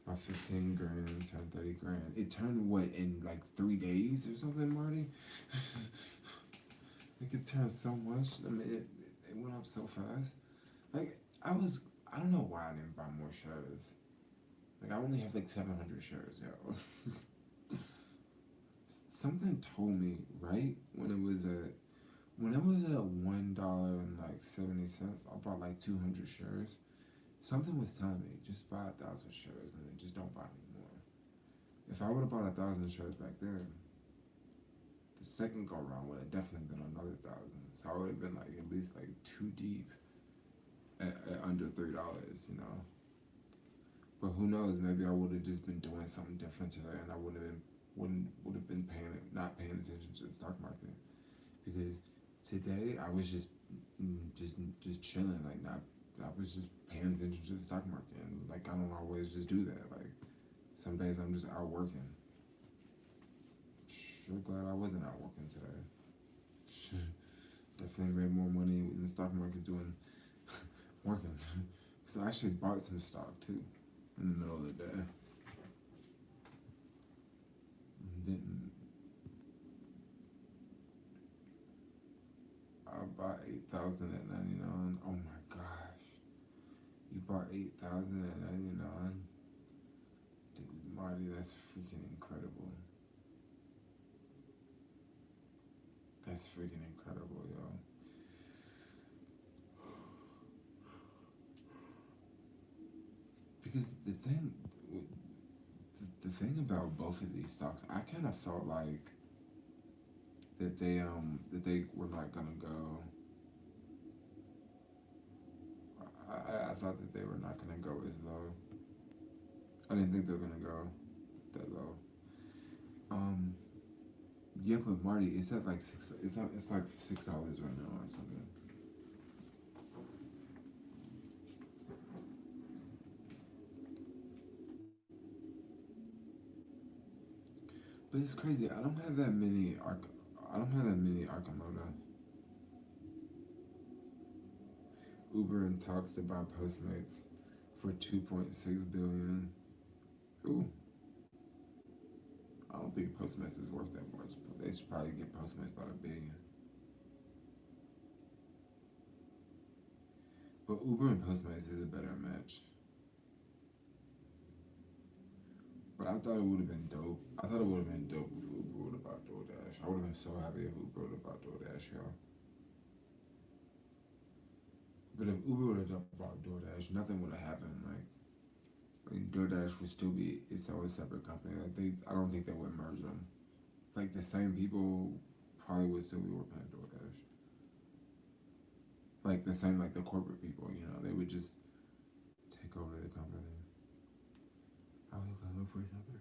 My 15 grand turned 30 grand. It turned what in like 3 days or something, Marty? It could turn so much. I mean, it went up so fast. Like I don't know why I didn't buy more shares. Like I only have like 700 shares, yo. something told me right when it was at $1 and like 70 cents. I bought like 200 shares. Something was telling me just buy 1,000 shares and then just don't buy anymore. If I would have bought 1,000 shares back then, the second go round would have definitely been another 1,000. So I would have been like at least like too deep at under $3. You know. But who knows? Maybe I would have just been doing something different today, and I would have been paying not paying attention to the stock market because today I was just chilling, like not I was just paying attention to the stock market, and like I don't always just do that. Like some days I'm just out working. Sure glad I wasn't out working today. Definitely made more money in the stock market doing working. Because I actually bought some stock too in the middle of the day. Didn't I bought 8,000 at 99? Oh my gosh! You bought 8,000 at 99, dude, Marty. That's freaking incredible. That's freaking incredible, yo. Because the thing about both of these stocks, I kind of felt like that they were not gonna go. I thought that they were not gonna go as low. I didn't think they were gonna go that low. Um, yeah, but Marty, it's at like six. It's like $6 right now or something. But it's crazy. I don't have that many arc. I don't have that many Arcimoto. Uber in talks to buy Postmates for 2.6 billion. Ooh, I don't think Postmates is worth that much, but they should probably get Postmates about 1 billion. But Uber and Postmates is a better match. But I thought it would have been dope. I thought it would have been dope if Uber would have bought DoorDash. I would have been so happy if Uber would have bought DoorDash, yo. But if Uber would have bought DoorDash, nothing would have happened. Like DoorDash would still be its own separate company. I don't think they would merge them. Like the same people probably would still be working at DoorDash. Like the same, like the corporate people, you know, they would just take over the company. I was gonna look for something.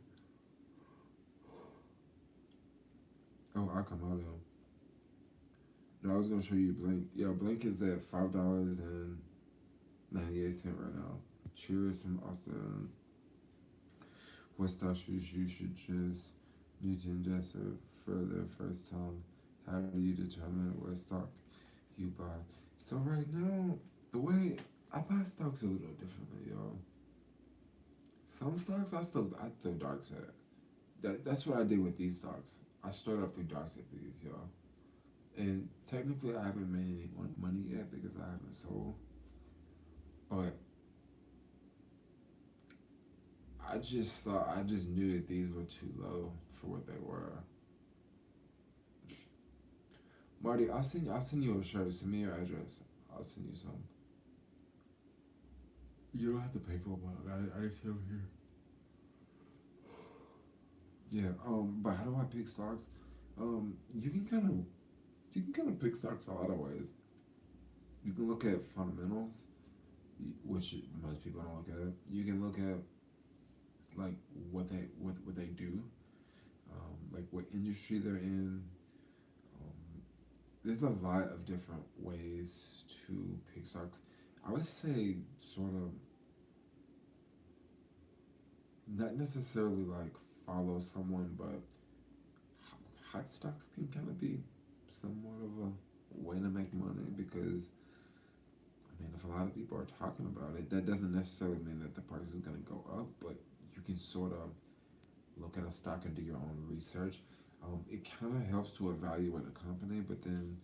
Oh, Akamoto. No, I was gonna show you Blink. Yeah, Blink is at $5.98 right now. Cheers from Austin. What stocks you should just need to ingest for the first time? How do you determine what stock you buy? So right now, the way I buy stocks a little differently, y'all. Some stocks I throw darks at. That's what I did with these stocks. I straight up threw darks at these, y'all. And technically, I haven't made any money yet because I haven't sold. But I just knew that these were too low for what they were. Marty, I'll send you a shirt. Send me your address. I'll send you some. You don't have to pay for it. I just over here. Yeah. But how do I pick stocks? You can kind of pick stocks a lot of ways. You can look at fundamentals, which most people don't look at. You can look at like what they do, like what industry they're in. There's a lot of different ways to pick stocks. I would say sort of not necessarily like follow someone, but hot stocks can kind of be somewhat of a way to make money because I mean, if a lot of people are talking about it, that doesn't necessarily mean that the price is going to go up, but you can sort of look at a stock and do your own research. It kind of helps to evaluate a company, but then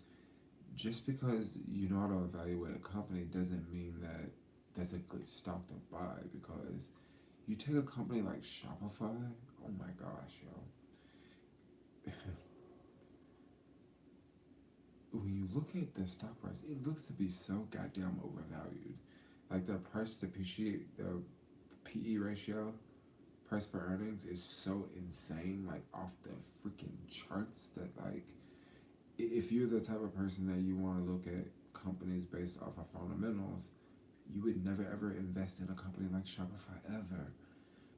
just because you know how to evaluate a company doesn't mean that that's a good stock to buy because you take a company like Shopify, oh my gosh, yo. when you look at the stock price, it looks to be so goddamn overvalued. Like their price to appreciate the PE ratio, price per earnings, is so insane, like off the freaking charts that like if you're the type of person that you want to look at companies based off of fundamentals, you would never ever invest in a company like Shopify ever.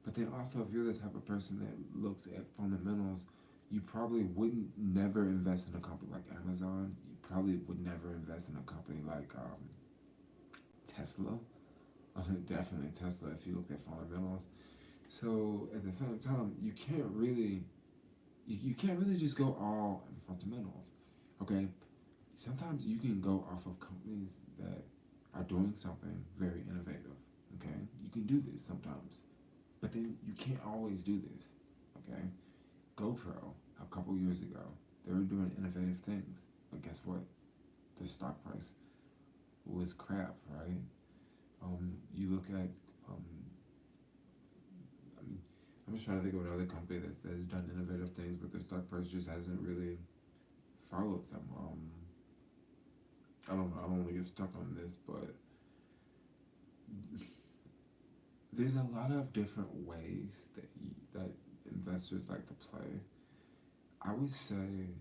But then also, if you're the type of person that looks at fundamentals, you probably wouldn't never invest in a company like Amazon. You probably would never invest in a company like Tesla. Definitely Tesla if you look at fundamentals. So at the same time, you can't really just go all in fundamentals. Okay, sometimes you can go off of companies that are doing something very innovative. Okay, you can do this sometimes, but then you can't always do this. Okay, GoPro a couple years ago, they were doing innovative things, but guess what? Their stock price was crap, right? You look at, I mean, I'm just trying to think of another company that's done innovative things, but their stock price just hasn't really followed them. I don't know. I don't want to get stuck on this, but there's a lot of different ways that investors like to play. I would say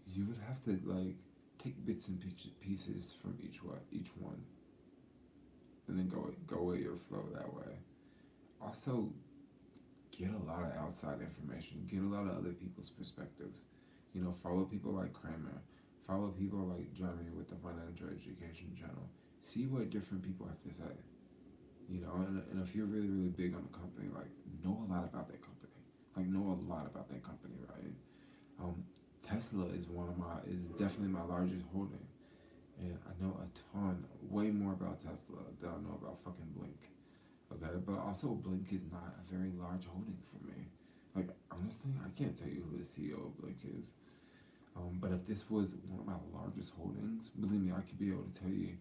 you would have to like take bits and pieces from each one, and then go with your flow that way. Also, get a lot of outside information. Get a lot of other people's perspectives. Follow people like Kramer. Follow people like Jeremy with the Financial Education Channel. See what different people have to say. And if you're really, really big on a company, like, know a lot about that company. Like, know a lot about that company, right? Tesla is definitely my largest holding. And I know a ton, way more about Tesla than I know about fucking Blink. Okay, but also Blink is not a very large holding for me. Like, honestly, I can't tell you who the CEO of Blink is. But if this was one of my largest holdings, believe me, I could be able to tell you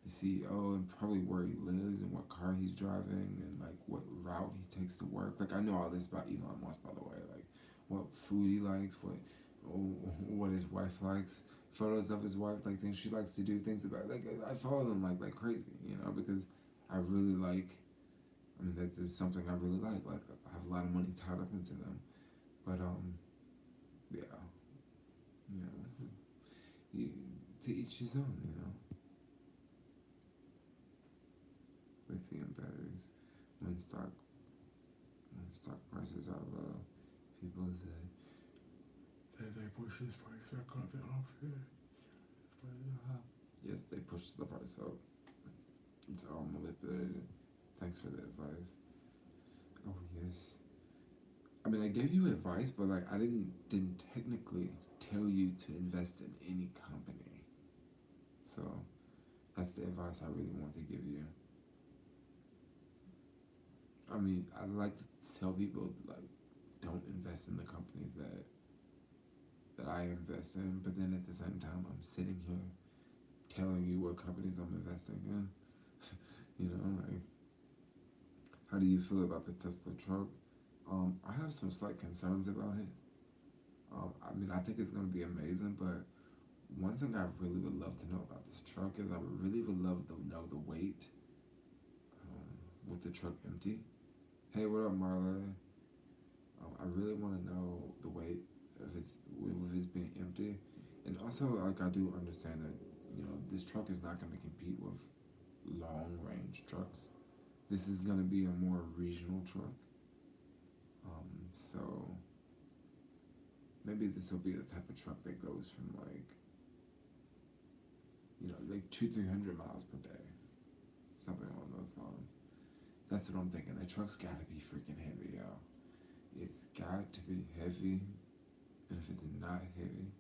the CEO and probably where he lives and what car he's driving and like what route he takes to work. Like I know all this about Elon Musk, by the way. Like what food he likes, what his wife likes, photos of his wife, like things she likes to do, things about. Like I follow them like crazy, because I really like. I mean, that is something I really like. Like I have a lot of money tied up into them, but yeah, you, to each his own. Lithium batteries. When stock prices are low, people say that they push this price back up and off here. Yes, they push the price up. It's all manipulated. Thanks for the advice. Oh yes. I mean, I gave you advice, but like I didn't technically tell you to invest in any company. So that's the advice I really want to give you. I mean, I like to tell people like don't invest in the companies that I invest in, but then at the same time I'm sitting here telling you what companies I'm investing in. Like how do you feel about the Tesla truck? I have some slight concerns about it. I mean, I think it's gonna be amazing, but one thing I really would love to know about this truck is I really would love to know the weight with the truck empty. Hey, what up, Marla? I really want to know the weight if it's being empty, and also like I do understand that this truck is not going to compete with long range trucks. This is going to be a more regional truck. So maybe this will be the type of truck that goes from like 200-300 miles per day, something along those lines. That's what I'm thinking. The truck's got to be freaking heavy, y'all. It's got to be heavy. And if it's not heavy,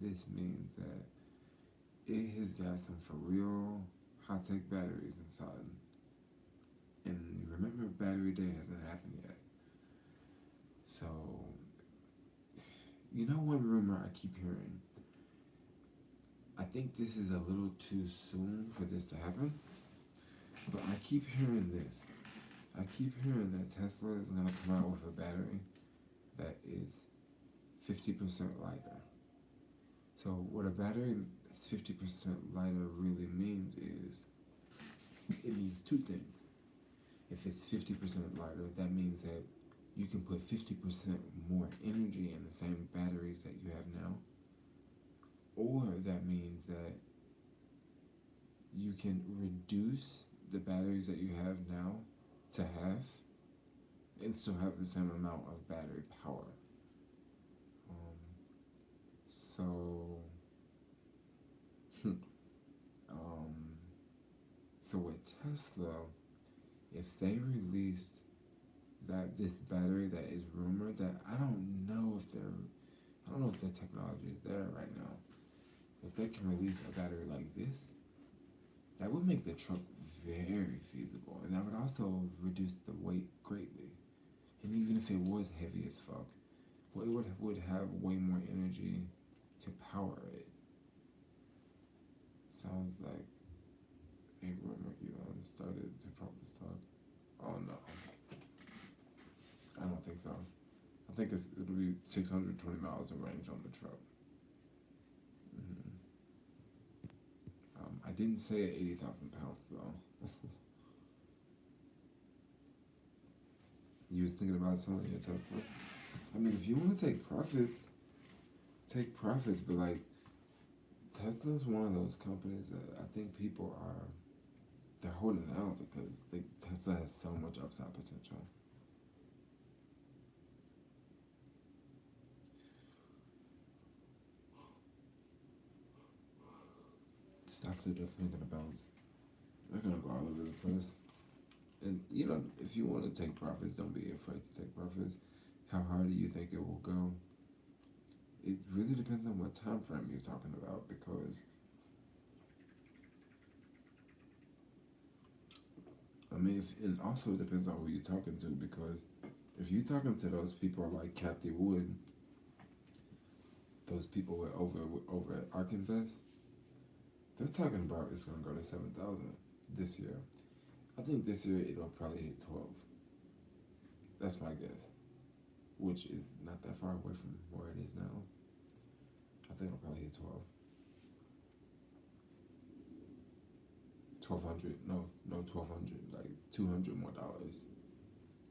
this means that it has got some for real high-tech batteries inside. And remember, battery day hasn't happened yet. So, one rumor I keep hearing. I think this is a little too soon for this to happen. But I keep hearing this. I keep hearing that Tesla is gonna come out with a battery that is 50% lighter. So what a battery that's 50% lighter really means is it means two things. If it's 50% lighter, that means that you can put 50% more energy in the same batteries that you have now, or that means that you can reduce the batteries that you have now to half and still have the same amount of battery power. Um, so, um, so with Tesla, if they released this battery that is rumored, that I don't know if the technology is there right now. If they can release a battery like this, that would make the truck very feasible, and that would also reduce the weight greatly. And even if it was heavy as fuck, well, it would have way more energy to power it. Sounds like a rumor Elon started to pump the stock. Oh no, I don't think so. I think it'll be 620 miles of range on the truck. Mm-hmm. I didn't say at 80,000 pounds though. You was thinking about selling your Tesla? I mean, if you want to take profits, but like, Tesla's one of those companies that I think people they're holding out because Tesla has so much upside potential. Stocks are definitely gonna bounce. They're gonna go all over the place. And if you want to take profits, don't be afraid to take profits. How high do you think it will go? It really depends on what time frame you're talking about, because and also it depends on who you're talking to, because if you're talking to those people like Kathy Wood, those people over at ARK Invest, they're talking about it's gonna go to 7,000 this year. I think this year it'll probably hit 12. That's my guess, which is not that far away from where it is now. I think it'll probably hit 12. 1,200, no, 1,200, like $200 more.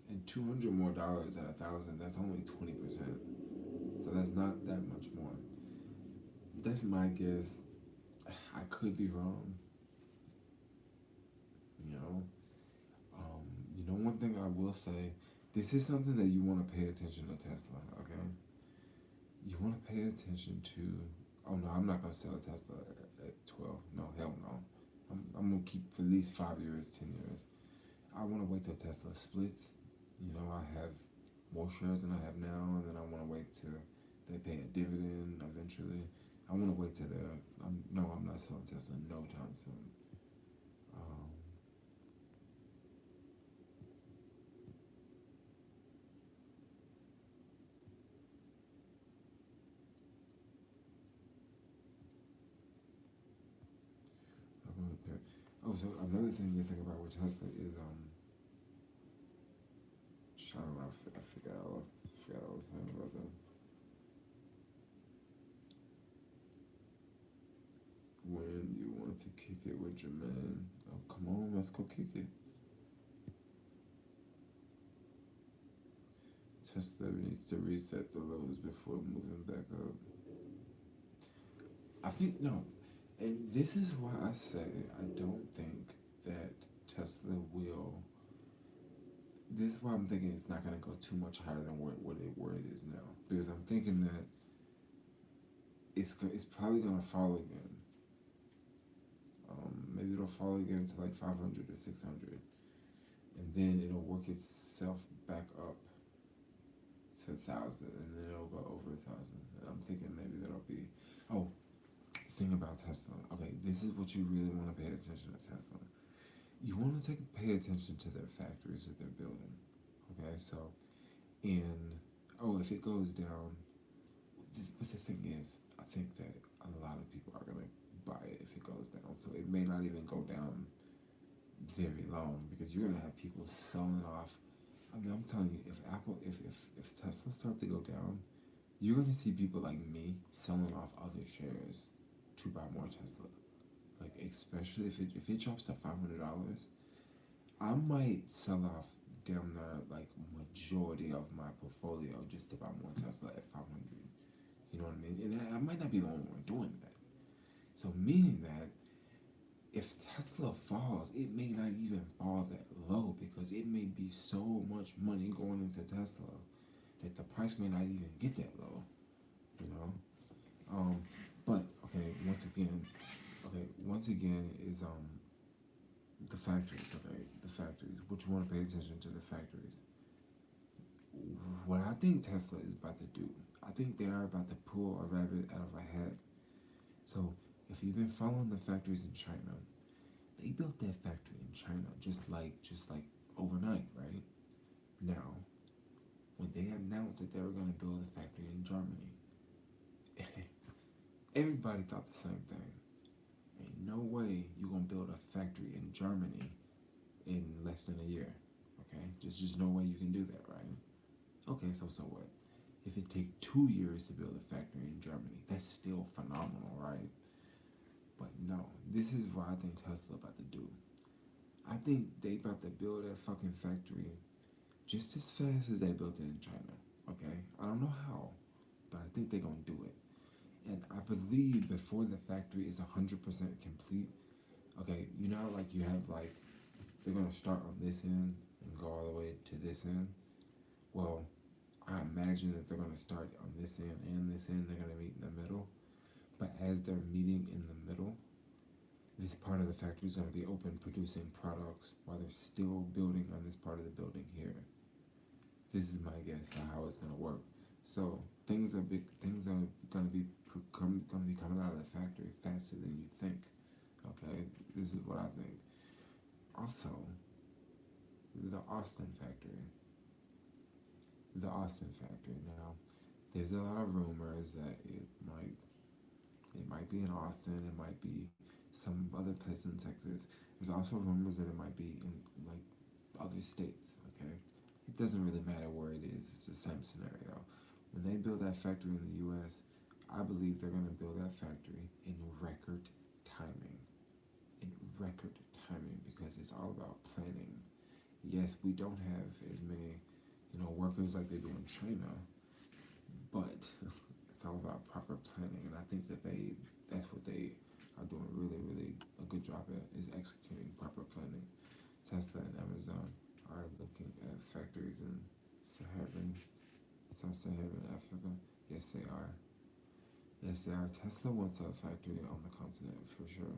And $200 more at 1,000, that's only 20%. So that's not that much more. That's my guess. I could be wrong. You know, one thing I will say, this is something that you want to pay attention to Tesla, okay? You want to pay attention to, oh no, I'm not going to sell a Tesla at 12. No, hell no. I'm going to keep for at least 5 years, 10 years. I want to wait till Tesla splits. I have more shares than I have now, and then I want to wait till they pay a dividend eventually. I want to wait till I'm not selling Tesla no time soon. Oh, so another thing to think about with Tesla is I don't know, I forgot what I was saying about them. When you want to kick it with Jermaine, oh come on, let's go kick it. Tesla needs to reset the lows before moving back up. I think no, and this is why I say I don't think that Tesla will. This is why I'm thinking it's not going to go too much higher than where it is now, because I'm thinking that it's probably going to fall again. Maybe it'll fall again to like 500 or 600, and then it'll work itself back up to 1,000, and then it'll go over 1,000. And I'm thinking maybe that'll be. Oh, the thing about Tesla. Okay, this is what you really want to pay attention to Tesla. You want to pay attention to their factories that they're building. Okay, so if it goes down, but the thing is, I think that a lot of people are gonna buy it if it goes down. So it may not even go down very long because you're gonna have people selling off. I mean, I'm telling you, if Tesla start to go down, you're gonna see people like me selling off other shares to buy more Tesla. Like especially if it drops to $500, I might sell off damn near like majority of my portfolio just to buy more Tesla at 500. You know what I mean? And I might not be the only one doing that. So meaning that if Tesla falls, it may not even fall that low because it may be so much money going into Tesla that the price may not even get that low. You know. Um, but once again is the factories. Okay, the factories. What you want to pay attention to the factories. What I think Tesla is about to do, I think they are about to pull a rabbit out of a hat. So if you've been following the factories in China, they built that factory in China just like overnight, right? Now, when they announced that they were going to build a factory in Germany, everybody thought the same thing. Ain't no way you gonna build a factory in Germany in less than a year. Okay, just no way you can do that, right? Okay, so what? If it take 2 years to build a factory in Germany, that's still phenomenal, right? But no, this is what I think Tesla about to do. I think they about to build that fucking factory just as fast as they built it in China. Okay, I don't know how, but I think they're gonna do it. And I believe before the factory is 100% complete. Okay, you know, like you have like they're gonna start on this end and go all the way to this end. Well, I imagine that they're gonna start on this end and this end. They're gonna meet in the middle. But as they're meeting in the middle, this part of the factory is gonna be open, producing products while they're still building on this part of the building here. This is my guess on how it's gonna work. So things are gonna be coming out of the factory faster than you think. Okay, this is what I think. Also, the Austin factory. The Austin factory. Now, there's a lot of rumors that it might be in Austin. It might be some other place in Texas. There's also rumors that it might be in like other states. Okay, it doesn't really matter where it is. It's the same scenario. When they build that factory in the U.S., I believe they're going to build that factory in record timing. In record timing because it's all about planning. Yes, we don't have as many, workers like they do in China, but it's all about proper planning, and I think that's what they are doing really, really a good job at is executing proper planning. Tesla and Amazon are looking at factories in Sub-Saharan Africa. Yes, they are. Yes, they are. Tesla wants a factory on the continent for sure.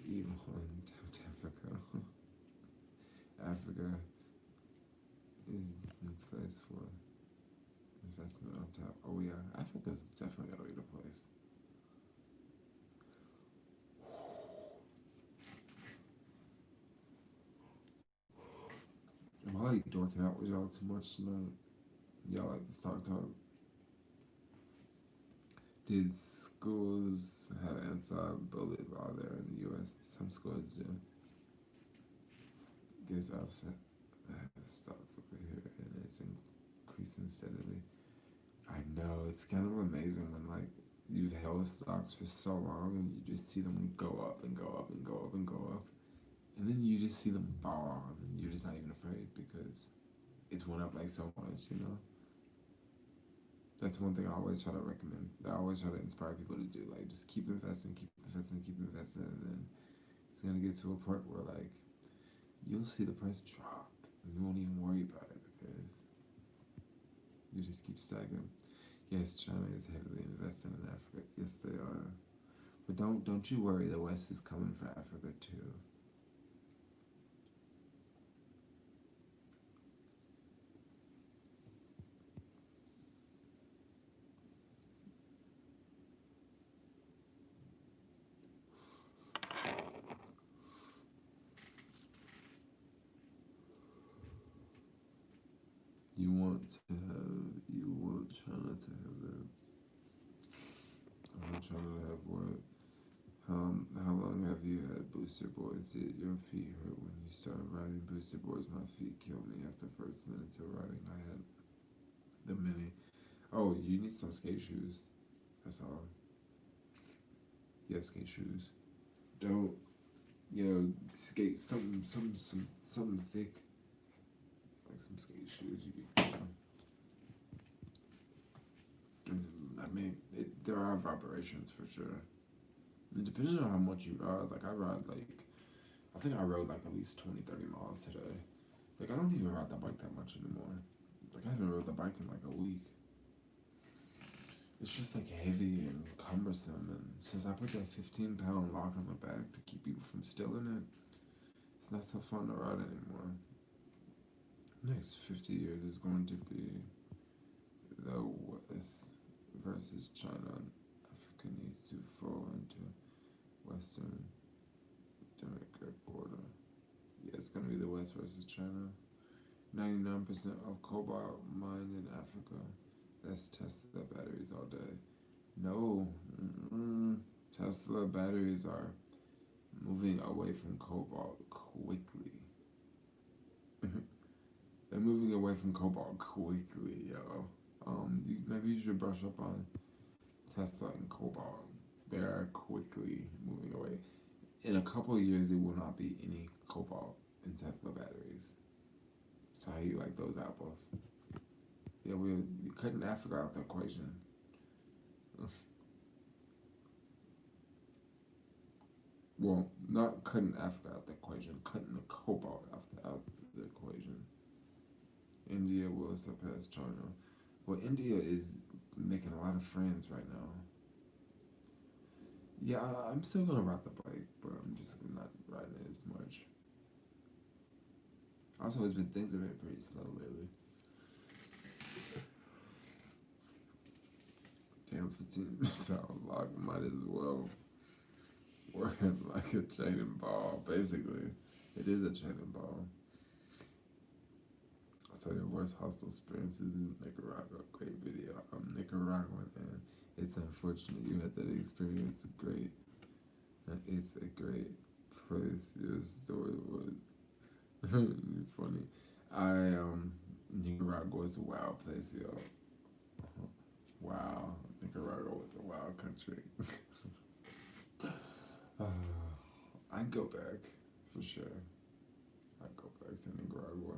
Elon tapped Africa. Africa is the place for investment on top. Oh yeah, Africa's definitely gotta be the place. Am I like dorking out with y'all too much tonight? Y'all like the stock talk? Did schools have anti-bully law there in the U.S.? Some schools do. Guess I have stocks over here and it's increasing steadily. I know it's kind of amazing when like you've held stocks for so long and you just see them go up and go up and go up and go up, and then you just see them fall off and you're just not even afraid because it's went up like so much. That's one thing I always try to recommend. I always try to inspire people to do. Like, just keep investing, keep investing, keep investing, and then it's gonna get to a point where like you'll see the price drop and you won't even worry about it because you just keep stacking. Yes, China is heavily investing in Africa. Yes, they are. But don't you worry. The West is coming for Africa too. You want China to have that. I want China to have what? How long have you had booster boards? Did your feet hurt when you started riding booster boards? My feet killed me after the first minutes of riding. I had the mini. Oh, you need some skate shoes. That's all. Yeah, skate shoes. Don't, skate something thick, like some skate shoes. You can, I mean, there are vibrations for sure. It depends on how much you ride. Like I think I rode like at least 20, 30 miles today. Like I don't even ride the bike that much anymore. Like I haven't rode the bike in like a week. It's just like heavy and cumbersome, and since I put that 15-pound lock on my back to keep people from stealing it, it's not so fun to ride anymore. Next 50 years is going to be the West versus China. Africa needs to fall into Western Democratic order. Yeah, it's going to be the West versus China. 99% of cobalt mined in Africa. That's Tesla batteries all day. No, Tesla batteries are moving away from cobalt quickly. They're moving away from cobalt quickly, yo. Maybe you should brush up on Tesla and cobalt. They are quickly moving away. In a couple of years, there will not be any cobalt in Tesla batteries. So how you like those apples? Yeah, we're cutting Africa out the equation. Well, not cutting Africa out the equation, cutting the cobalt out the equation. India will surpass China. Well, India is making a lot of friends right now. Yeah, I'm still gonna ride the bike, but I'm just not riding it as much. Also, things have been pretty slow lately. Damn, 15-pound lock might as well work like a chain and ball. Basically, it is a chain and ball. So your worst hostile experiences in Nicaragua. Great video. I'm Nicaraguan, and it's unfortunate you had that experience. Great. It's a great place. Your story was funny. Nicaragua is a wild place, yo. Wow, Nicaragua was a wild country. I'd go back for sure. I'd go back to Nicaragua.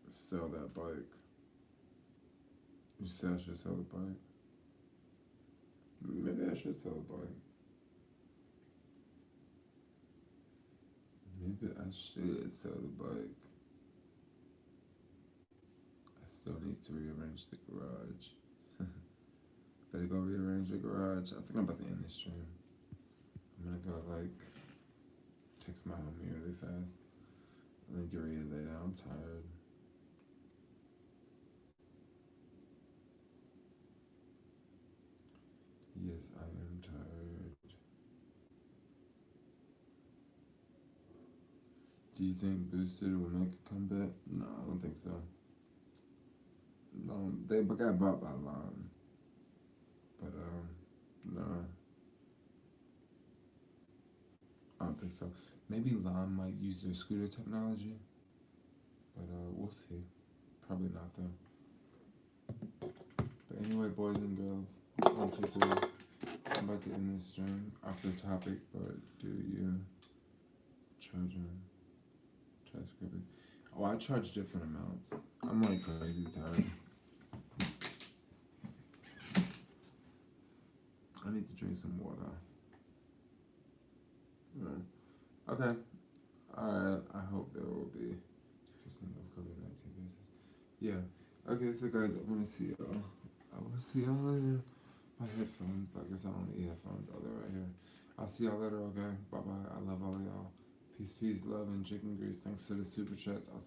Sell that bike. You said I should sell the bike. Maybe I should sell the bike. Maybe I should sell the bike. I still need to rearrange the garage. Better go rearrange the garage. I think I'm about to end this stream. I'm gonna go text my homie really fast. And then get ready to lay down. I'm tired. Yes, I am tired. Do you think Boosted will make a comeback? No, I don't think so. No, they got bought by Lime. But, no. I don't think so. Maybe Lime might use their scooter technology. But, we'll see. Probably not, though. But anyway, boys and girls, 1, 2, 3. I'm about to end this stream off the topic, but do you charging? Try scripting. Oh, I charge different amounts. I'm like crazy tired. I need to drink some water. Yeah. Okay. Alright. I hope there will be 2% of COVID-19 cases. Yeah. Okay, so guys, I want to see y'all. I will see y'all later. My headphones, but I guess I don't need headphones. Oh, they're right here. I'll see y'all later, okay? Bye-bye. I love all of y'all. Peace, peace, love, and chicken grease. Thanks for the super chats. I'll